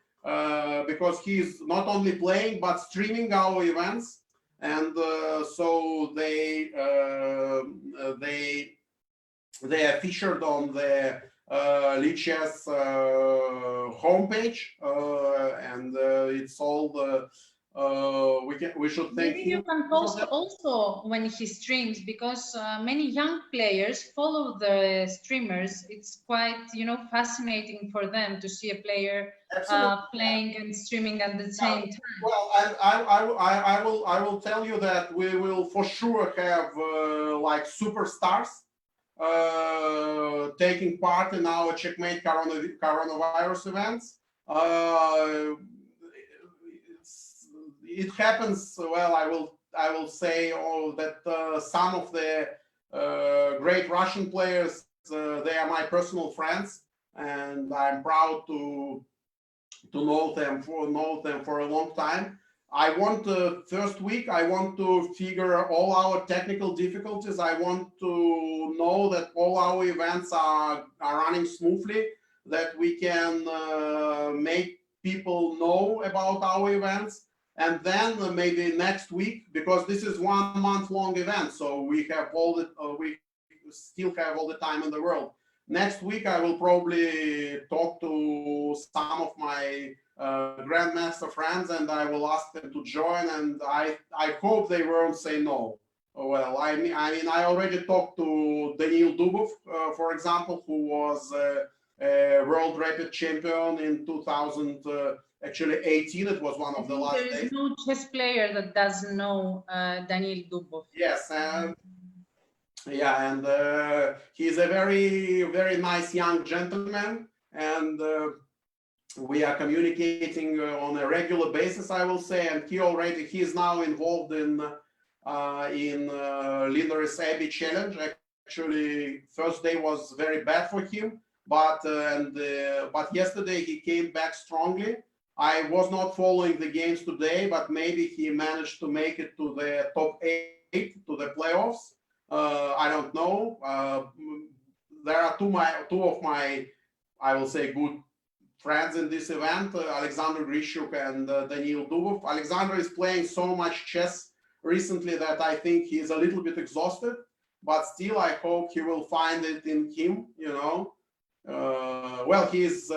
Because he's not only playing but streaming our events. And so they are featured on the Lichess homepage, and it's all the we should thank maybe you can post also when he streams, because many young players follow the streamers. It's quite, you know, fascinating for them to see a player playing and streaming at the same time. Well, I will tell you that we will for sure have like superstars taking part in our Checkmate coronavirus events. It happens. Well, I will say that some of the great Russian players, they are my personal friends, and I'm proud to know them for a long time. I want first week, I want to figure all our technical difficulties. I want to know that all our events are running smoothly, that we can make people know about our events. And then maybe next week, because this is 1 month long event, so we have all the we still have all the time in the world. Next week, I will probably talk to some of my grandmaster friends, and I will ask them to join. And I hope they won't say no. Well, I mean, I already talked to Daniil Dubov, for example, who was a world rapid champion in 2018. It was one of the last days. There is no chess player that doesn't know Daniil Dubov. Yes, and yeah, and he's a very, very nice young gentleman, and we are communicating on a regular basis, I will say. And he is now involved in Lindaris Abbey Challenge. Actually, first day was very bad for him, but yesterday he came back strongly. I was not following the games today, but maybe he managed to make it to the top 8, to the playoffs. I don't know. There are two of my, I will say, good friends in this event, Alexander Grishuk and Daniil Dubov. Alexander is playing so much chess recently that I think he's a little bit exhausted, but still I hope he will find it in him, you know. Well, he's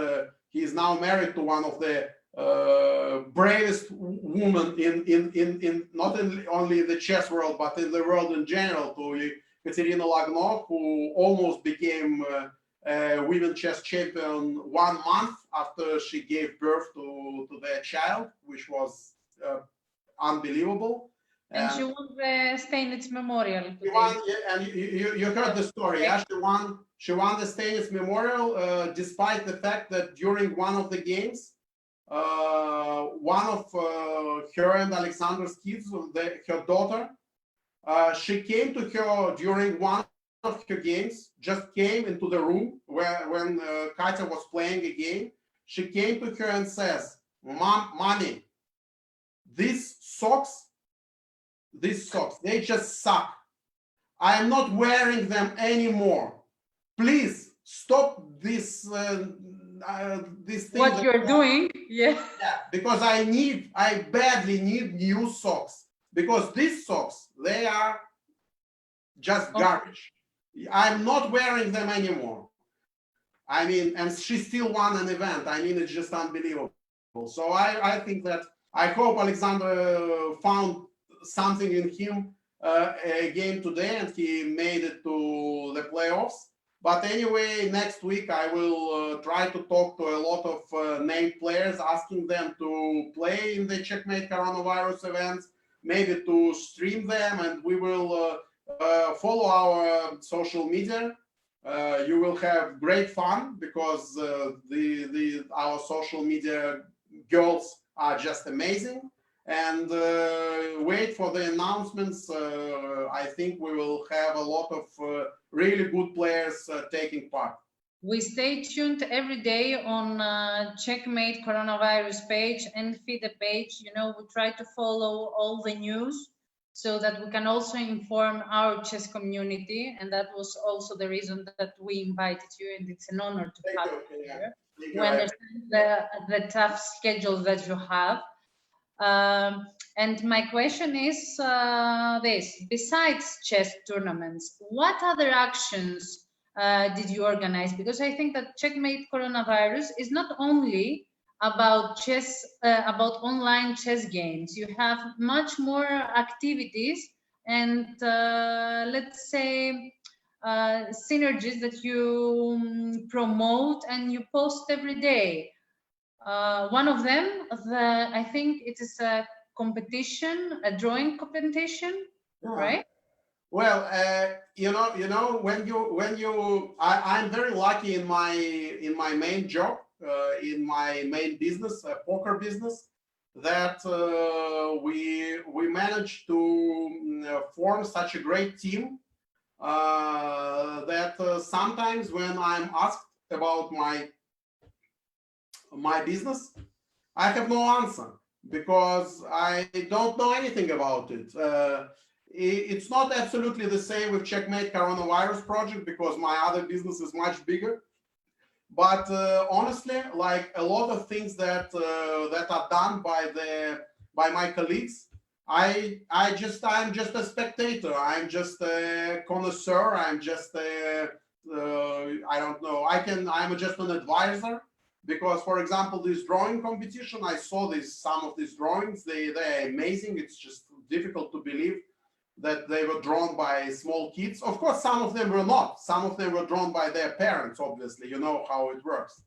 now married to one of the bravest woman in not only in the chess world, but in the world in general, to Katerina Lagnov, who almost became women's chess champion 1 month after she gave birth to their child, which was unbelievable. And she won the Steinitz Memorial. She won, and you heard the story. Yeah? She won the Steinitz Memorial despite the fact that during one of the games, one of her and Alexander's kids, her daughter, she came to her during one of her games, just came into the room when Katya was playing a game. She came to her and says, Mommy, these socks, they just suck. I am not wearing them anymore. Please stop this thing. What you're doing, yeah. Because I badly need new socks, because these socks, they are just garbage. I'm not wearing them anymore. I mean, and she still won an event. I mean, it's just unbelievable. So I think that, I hope Alexander found something in him again today, and he made it to the playoffs. But anyway, next week I will try to talk to a lot of named players, asking them to play in the Checkmate coronavirus events, maybe to stream them, and we will follow our social media. You will have great fun, because our social media girls are just amazing. And wait for the announcements. I think we will have a lot of really good players taking part. We stay tuned every day on Checkmate coronavirus page and Fide page. You know, we try to follow all the news so that we can also inform our chess community. And that was also the reason that we invited you, and it's an honor to have you here. We understand the tough schedule that you have. And my question is this: besides chess tournaments, what other actions did you organize? Because I think that Checkmate coronavirus is not only about chess, about online chess games. You have much more activities and let's say synergies that you promote and you post every day. One of them, I think it is a competition, a drawing competition, right? Well, I'm very lucky in my main job, in my main business, poker business, that we managed to form such a great team that sometimes when I'm asked about my business, I have no answer because I don't know anything about it. It's not absolutely the same with Checkmate coronavirus project because my other business is much bigger. But honestly, like a lot of things that that are done by my colleagues, I'm just a spectator. I'm just a connoisseur. I'm just a I don't know. I'm just an advisor because, for example, this drawing competition, I saw some of these drawings. They're amazing. It's just difficult to believe that they were drawn by small kids. Of course, some of them were not. Some of them were drawn by their parents, obviously. You know how it works.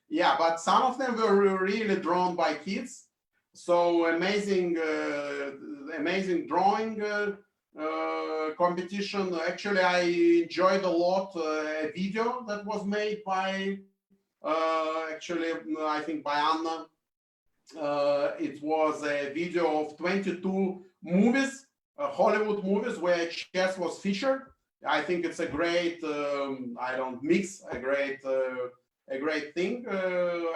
Yeah, but some of them were really drawn by kids. So amazing, amazing drawing competition. Actually, I enjoyed a lot a video that was made by, actually, I think by Anna. It was a video of 22 movies, Hollywood movies, where chess was featured. I think it's a great, a great thing.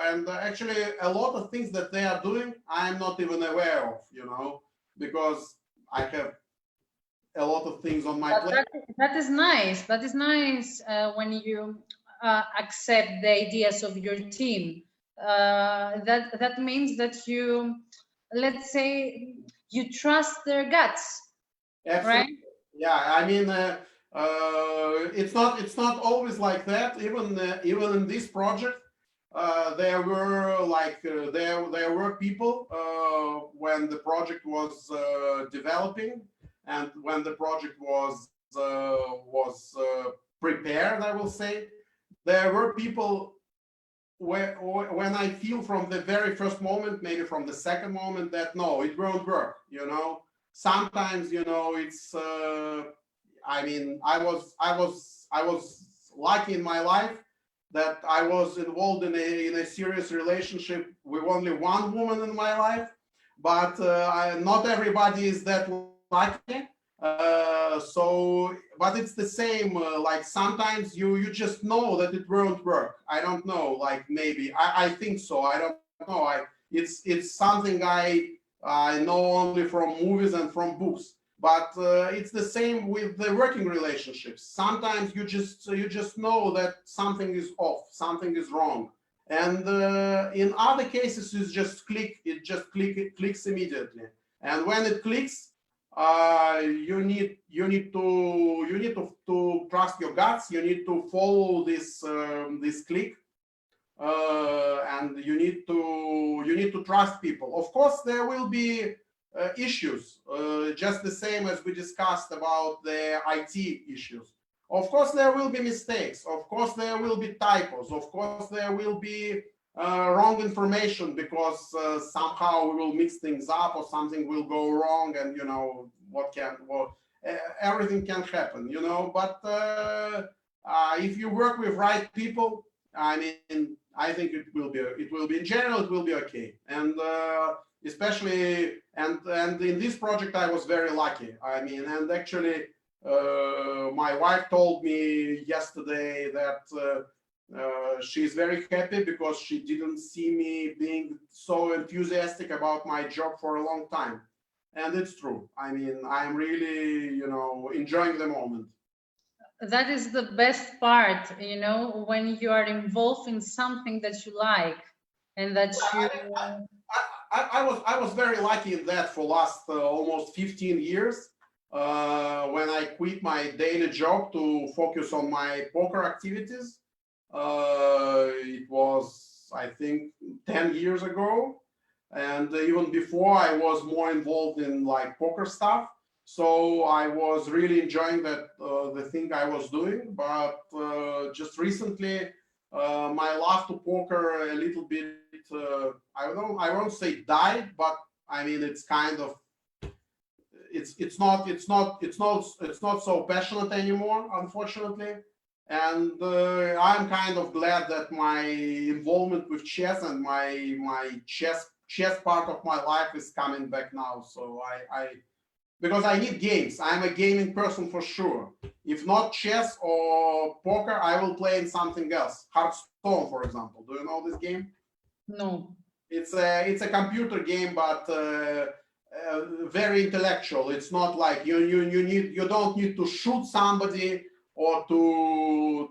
And actually, a lot of things that they are doing, I'm not even aware of, because I have a lot of things on my plate. That is nice. That is nice when you accept the ideas of your team. That means that you, let's say, you trust their guts. Absolutely. Right? Yeah, I mean, it's not always like that. Even in this project, there were people when the project was developing and when the project was prepared. I will say there were people when I feel from the very first moment, maybe from the second moment, that no, it won't work. Sometimes it's I mean, I was lucky in my life that I was involved in a serious relationship with only one woman in my life, but not everybody is that lucky. But it's the same. Like sometimes you just know that it won't work. I don't know. Like maybe I think so. I don't know. It's something I know only from movies and from books. But it's the same with the working relationships. Sometimes you just know that something is off, something is wrong, and in other cases it just clicks immediately. And when it clicks, you need to trust your guts. You need to follow this click. And you need to trust people. Of course, there will be issues, just the same as we discussed about the IT issues. Of course, there will be mistakes. Of course, there will be typos. Of course, there will be wrong information because somehow we will mix things up or something will go wrong, and everything can happen. But if you work with right people, I mean, I think it will be in general, it will be okay. And especially and in this project I was very lucky. I mean, and actually my wife told me yesterday that she's very happy because she didn't see me being so enthusiastic about my job for a long time. And it's true. I mean, I'm really, enjoying the moment. That is the best part, when you are involved in something that you like and that you. I was very lucky in that for last almost 15 years when I quit my daily job to focus on my poker activities. It was, I think, 10 years ago. And even before, I was more involved in like poker stuff. So I was really enjoying that the thing I was doing. But just recently, my love to poker a little bit, I won't say died, but I mean, it's kind of, it's not so passionate anymore, unfortunately. And I'm kind of glad that my involvement with chess and my chess part of my life is coming back now. So because I need games. I'm a gaming person for sure. If not chess or poker, I will play in something else. Hearthstone, for example. Do you know this game? No. It's a computer game, but very intellectual. It's not like you don't need to shoot somebody or to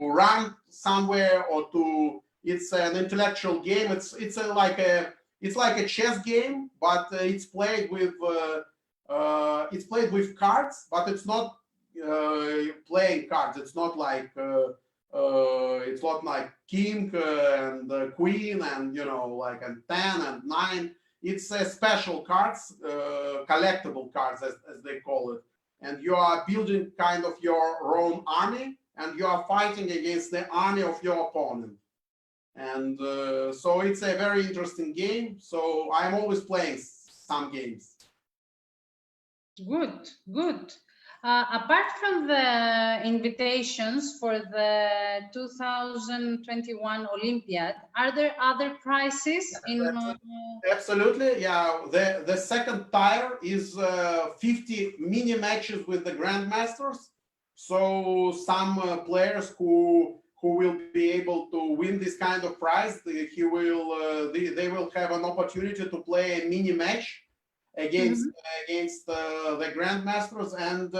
run somewhere or to. It's an intellectual game. It's like a chess game, but it's played with cards, but it's not playing cards. It's not like king and queen and like and 10 and 9. It's special cards, collectible cards as they call it, and you are building kind of your own army and you are fighting against the army of your opponent. And so it's a very interesting game. So I'm always playing some games. Good, good. Apart from the invitations for the 2021 Olympiad, are there other prizes in? Absolutely, yeah. The second tier is 50 mini matches with the grandmasters. So some players who will be able to win this kind of prize, they will have an opportunity to play a mini match against the grandmasters, and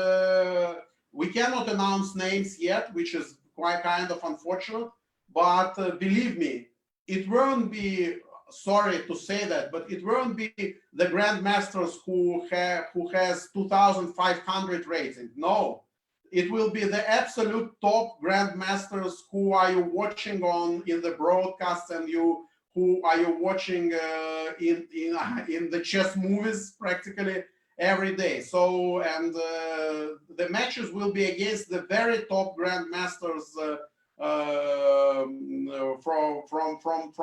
we cannot announce names yet, which is quite kind of unfortunate. But believe me, it won't be. Sorry to say that, but it won't be the grandmasters who has 2,500 rating. No, it will be the absolute top grandmasters who are you watching in the broadcast and who are you watching in the chess movies practically every day. So, and the matches will be against the very top grandmasters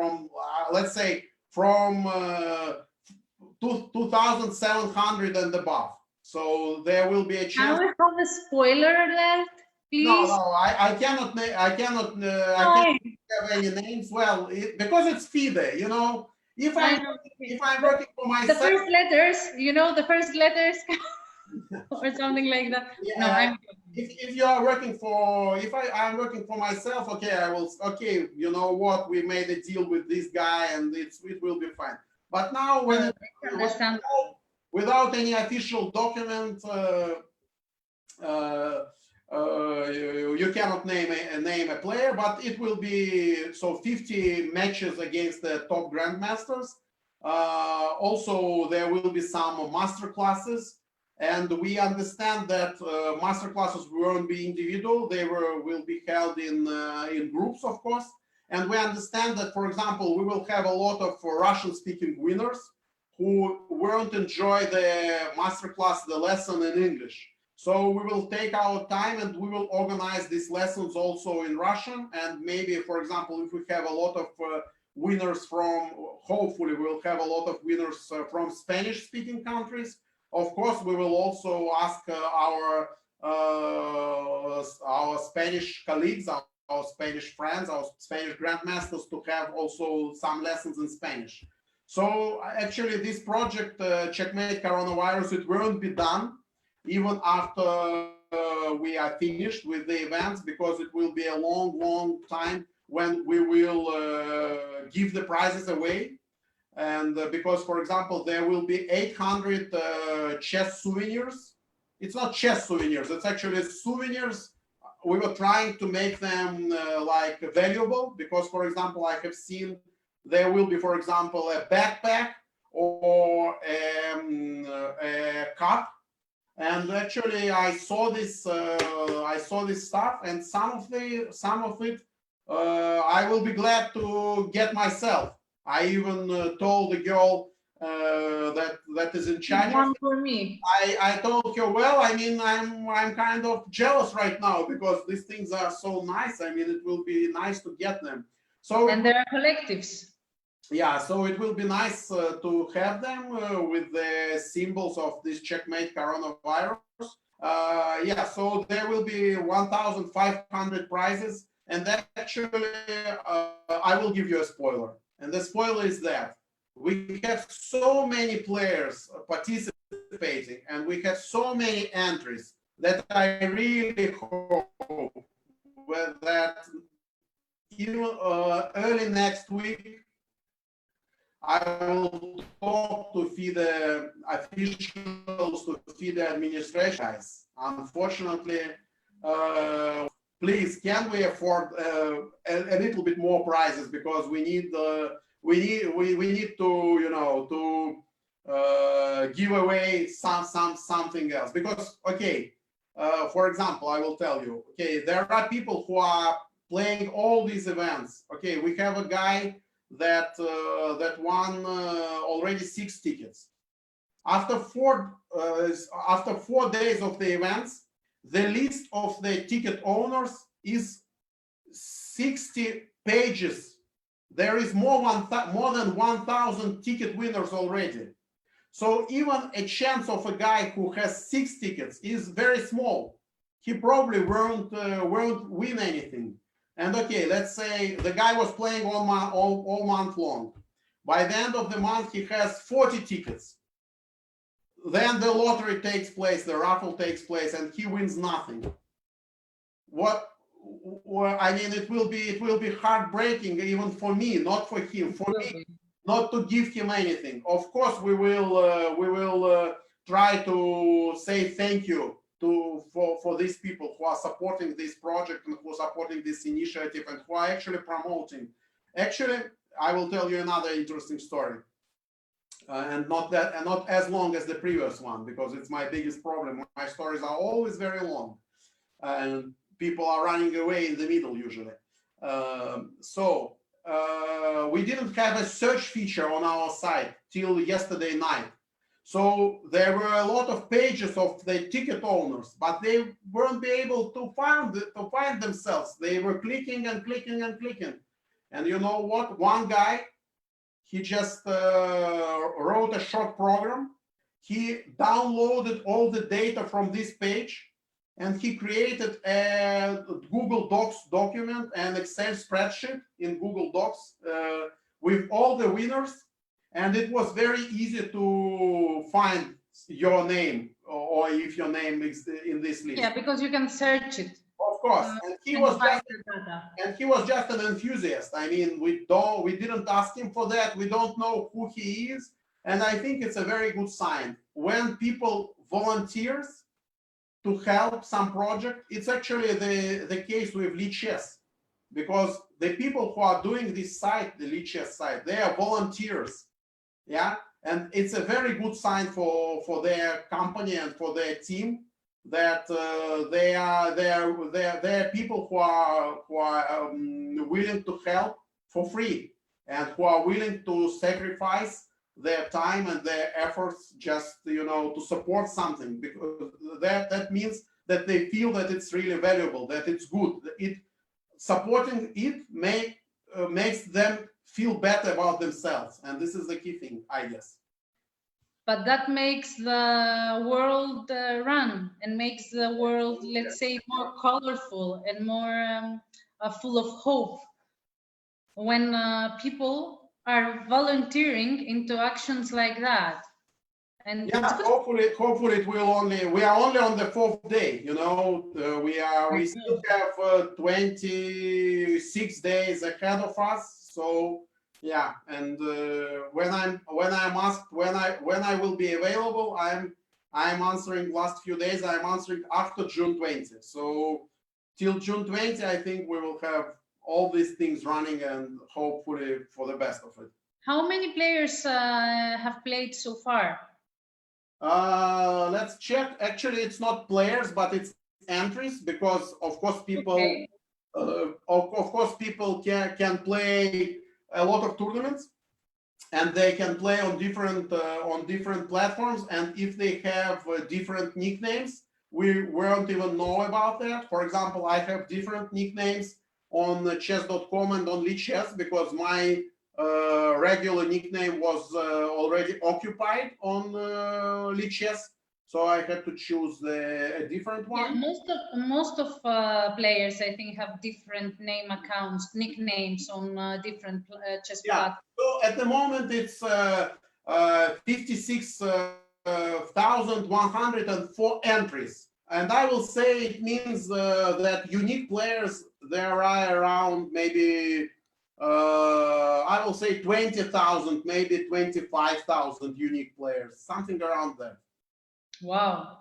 from let's say from 2,700 and above. So there will be a chance. Can we have a spoiler alert, please? No, I cannot have any names. Well, because it's Fide, If I'm working for myself, the first letters, the first letters, or something like that. Yeah, no, if you are working for, if I'm working for myself, okay, I will. Okay, you know what? We made a deal with this guy, and it will be fine. But now, when without any official document, you cannot name a player, but it will be 50 matches against the top grandmasters. Also, there will be some master classes, and we understand that master classes won't be individual; they will be held in groups, of course. And we understand that, for example, we will have a lot of Russian-speaking winners who won't enjoy the master class, the lesson in English. So we will take our time and we will organize these lessons also in Russian. And maybe, for example, if we have a lot of winners from, hopefully we'll have a lot of winners from Spanish-speaking countries. Of course, we will also ask our Spanish colleagues, our Spanish friends, our Spanish grandmasters to have also some lessons in Spanish. So actually this project, Checkmate Coronavirus, it won't be done even after we are finished with the events, because it will be a long time when we will give the prizes away. And because, for example, there will be 800 chess souvenirs. It's not chess souvenirs, it's actually souvenirs. We were trying to make them like valuable, because, for example, I have seen there will be, for example, a backpack or a cup. And actually, I saw this stuff, and some of it, I will be glad to get myself. I even told the girl that is in charge. One for me. I told her, well, I mean, I'm kind of jealous right now because these things are so nice. I mean, it will be nice to get them. So, and there are collectives. yeah, so it will be nice to have them with the symbols of this Checkmate coronavirus. Yeah, so there will be 1,500 prizes, and actually, I will give you a spoiler. And the spoiler is that we have so many players participating, and we have so many entries that I really hope that even early next week, I will talk to FIDE officials, to FIDE administration guys. Unfortunately, please, can we afford a little bit more prizes, because we need to, you know, to give away something else. Because okay, for example, I will tell you. Okay, there are people who are playing all these events. Okay, we have a guy that that won already 6 tickets. After 4 days of the events, the list of the ticket owners is 60 pages. There is more than 1,000 ticket winners already. So even a chance of a guy who has 6 tickets is very small. He probably won't win anything. And okay, let's say the guy was playing all month long. By the end of the month, he has 40 tickets. Then the lottery takes place, the raffle takes place, and he wins nothing. What? I mean, it will be heartbreaking even for me, not for him. For me, not to give him anything. Of course, we will try to say thank you for these people who are supporting this project and who are supporting this initiative and who are actually promoting. Actually, I will tell you another interesting story, and not as long as the previous one, because it's my biggest problem. My stories are always very long, and people are running away in the middle usually. So we didn't have a search feature on our site till yesterday night. So there were a lot of pages of the ticket owners, but they weren't be able to find themselves. They were clicking and clicking and clicking. And you know what? One guy, he just wrote a short program. He downloaded all the data from this page, and he created a Google Docs document and Excel spreadsheet in Google Docs with all the winners. And it was very easy to find your name, or if your name is in this list. Yeah, because you can search it. Of course, and he was just an enthusiast. I mean, we didn't ask him for that. We don't know who he is, and I think it's a very good sign when people volunteers to help some project. It's actually the case with Lichess, because the people who are doing this site, the Lichess site, they are volunteers. Yeah, and it's a very good sign for their company and for their team that they are people who are willing to help for free, and who are willing to sacrifice their time and their efforts just, you know, to support something, because that means that they feel that it's really valuable, that it's good. Supporting it makes them feel better about themselves, and this is the key thing, I guess. But that makes the world run, and makes the world, let's say, more colorful and more full of hope when people are volunteering into actions like that. And yeah, hopefully it will we are only on the 4th day, you know. We still have 26 days ahead of us. So yeah, and when I'm asked when I will be available, I'm answering last few days. I'm answering after June 20th. So till June 20th, I think we will have all these things running, and hopefully for the best of it. How many players have played so far? Let's check. Actually, it's not players, but it's entries, because of course people of course people can play a lot of tournaments, and they can play on different platforms, and if they have different nicknames, we won't even know about that. For example, I have different nicknames on chess.com and on Lichess, because my regular nickname was already occupied on Lichess, so I had to choose a different one. Yeah, most of players, I think, have different name accounts, nicknames on different chess platforms. So at the moment it's 56,104 entries, and I will say it means that unique players there are around maybe I will say 20,000, maybe 25,000 unique players, something around that. Wow.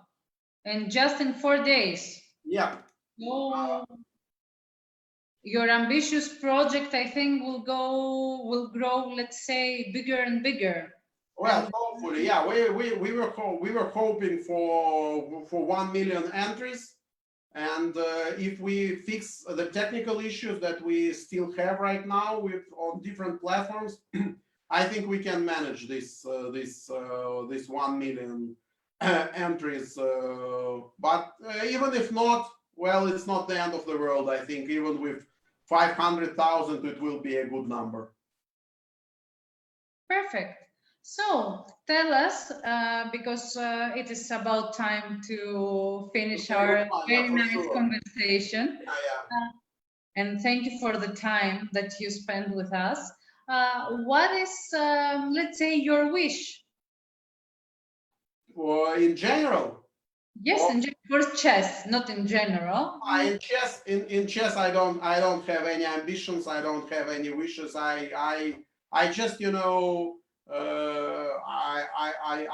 And just in 4 days. Yeah. Oh, your ambitious project, I think, will grow, let's say, bigger and bigger. Well, hopefully, yeah. We were hoping for 1 million entries, and if we fix the technical issues that we still have right now on different platforms, I think we can manage this 1 million entries. But even if not, well, it's not the end of the world. I think even with 500,000, it will be a good number. Perfect. So tell us, because it is about time to finish our very nice conversation. And thank you for the time that you spent with us. What is, let's say, your wish? In general? Yes, in for chess, not in general. In chess, I don't have any ambitions. I don't have any wishes. I just, you know,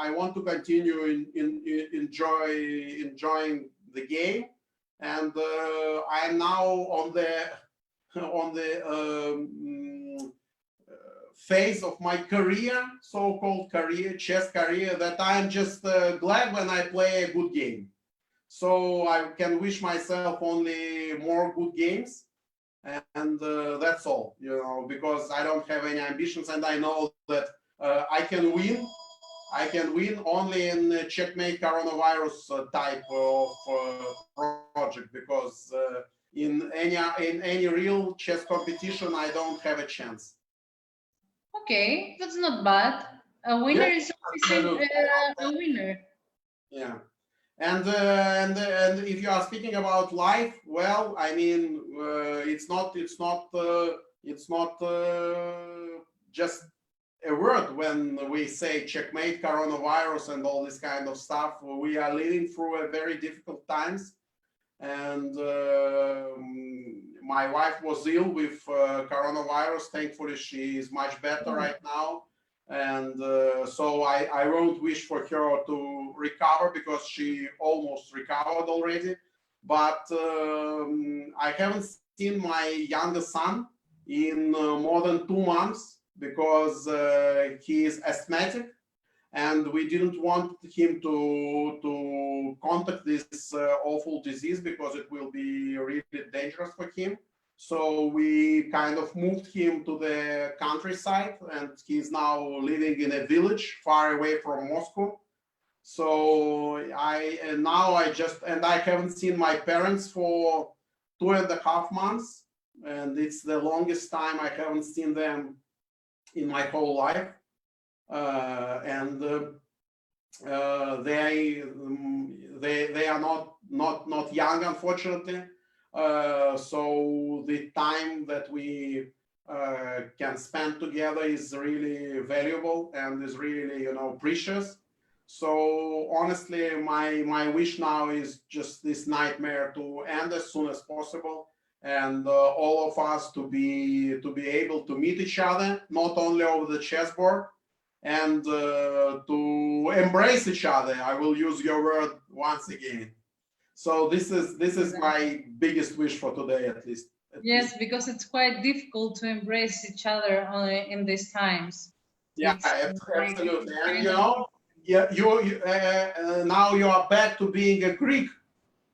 I want to continue enjoying the game, and I'm now on the phase of my career, so-called career, chess career, that I'm just glad when I play a good game. So I can wish myself only more good games, and that's all, you know, because I don't have any ambitions, and I know that I can win. I can win only in Checkmate coronavirus type of project, because in any real chess competition, I don't have a chance. Okay, that's not bad. A winner is always a winner. Yeah. And if you are speaking about life, well, I mean, it's not just a word when we say checkmate coronavirus and all this kind of stuff. We are living through a very difficult times, and my wife was ill with coronavirus. Thankfully, she is much better right now. And so I won't wish for her to recover, because she almost recovered already. But I haven't seen my younger son in more than 2 months, because he is asthmatic, and we didn't want him to contact this awful disease, because it will be really dangerous for him. So we kind of moved him to the countryside, and he's now living in a village far away from Moscow. So I haven't seen my parents for 2.5 months, and it's the longest time I haven't seen them in my whole life. They are not young, unfortunately. So the time that we can spend together is really valuable and is really, you know, precious. So honestly, my wish now is just this nightmare to end as soon as possible, and all of us to be able to meet each other, not only over the chessboard, and to embrace each other. I will use your word once again. So this is my biggest wish for today, at least. Yes, because it's quite difficult to embrace each other in these times. Yeah, absolutely. And you know, now you are back to being a Greek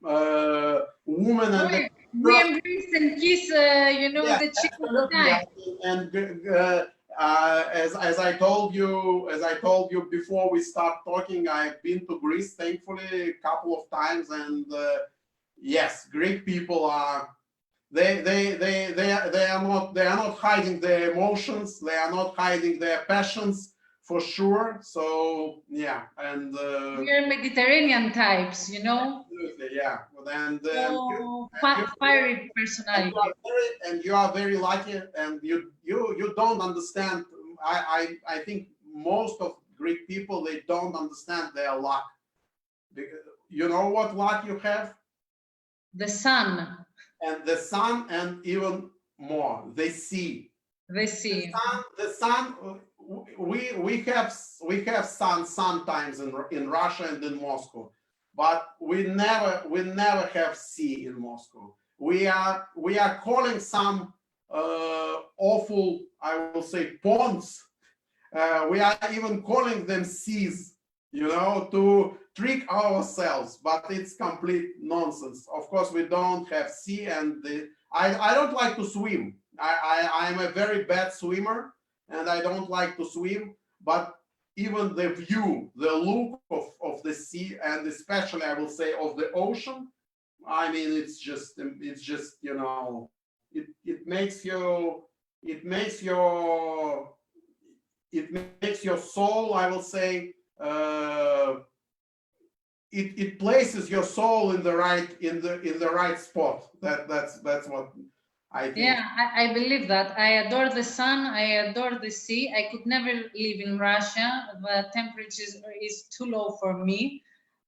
woman, and we embrace and kiss, you know, the chicken. And as I told you before we start talking, I've been to Greece, thankfully, a couple of times, and yes, Greek people are they are not hiding their emotions. They are not hiding their passions for sure. So yeah, and we are Mediterranean types, you know. absolutely, yeah. And So fiery personality. you are very lucky, and you don't understand. I think most of Greek people, they don't understand their luck. You know what luck you have? The sun. And the sun, and even more, the sea. The sea. The sun. We have sun sometimes in Russia and in Moscow, but we never have sea in Moscow. We are calling some awful, I will say, ponds. We are even calling them seas, you know, to trick ourselves, but it's complete nonsense. Of course, we don't have sea, and I don't like to swim. I'm a very bad swimmer, and I don't like to swim, but even the view, the look of the sea, and especially I will say of the ocean, I mean, it's just you know, it makes your soul, I will say, it places your soul in the right spot. That's what I think. Yeah, I believe that. I adore the sun. I adore the sea. I could never live in Russia. The temperature is too low for me.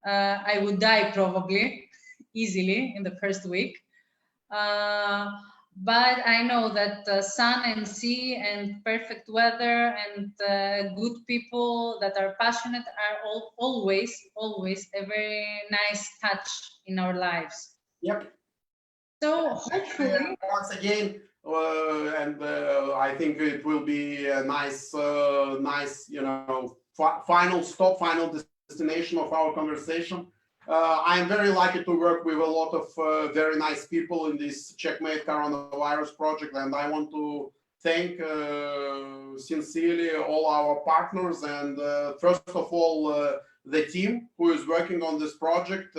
I would die probably easily in the first week. But I know that sun and sea and perfect weather and good people that are passionate are always a very nice touch in our lives. Yep. So hopefully, once again, and I think it will be a nice, you know, final stop, final destination of our conversation. I'm very lucky to work with a lot of very nice people in this Checkmate coronavirus project, and I want to thank sincerely all our partners, and first of all the team who is working on this project.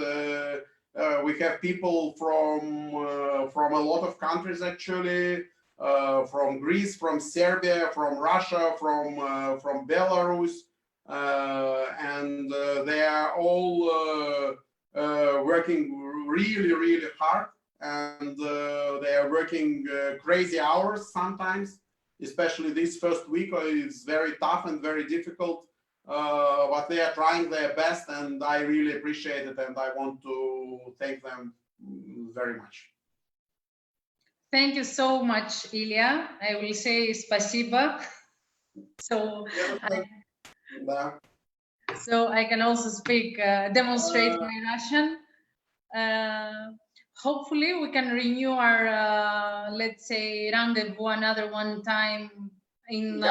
We have people from a lot of countries actually, from Greece, from Serbia, from Russia, from Belarus. And they are all working really hard, and they are working crazy hours sometimes, especially this first week. It's very tough and very difficult, but they are trying their best, and I really appreciate it, and I want to thank them very much. Thank you so much, Ilya. I will say spasiba. So I can also speak, demonstrate my Russian. Hopefully we can renew our, let's say, rendezvous another one time in.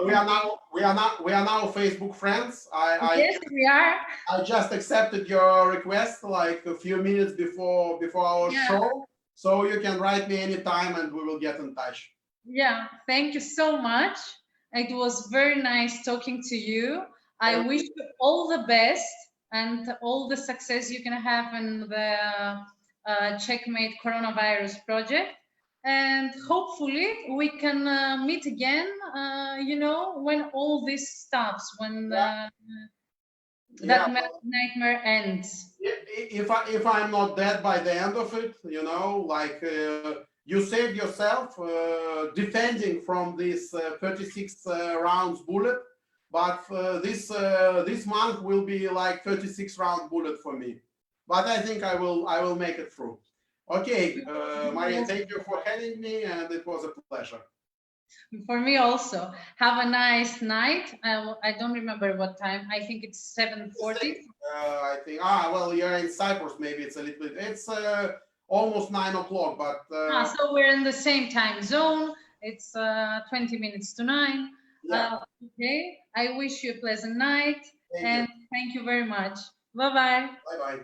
We are now Facebook friends. Yes, we are. I just accepted your request like a few minutes before our show, so you can write me anytime and we will get in touch. Yeah, thank you so much. It was very nice talking to you. I wish you all the best and all the success you can have in the Checkmate coronavirus project. And hopefully we can meet again, you know, when all this stops, when that nightmare ends. If I'm not dead by the end of it, you know, like you saved yourself defending from this 36 rounds bullet, but this month will be like 36 round bullet for me. But I think I will make it through. Okay, Maria, thank you for having me, and it was a pleasure. For me also. Have a nice night. I don't remember what time. I think it's 7:40. I think. Well, you're in Cyprus. Maybe it's a little bit. It's almost 9 o'clock, but. So we're in the same time zone. It's 20 minutes to 9. Yeah. Okay. I wish you a pleasant night, and thank you very much. Bye bye. Bye bye.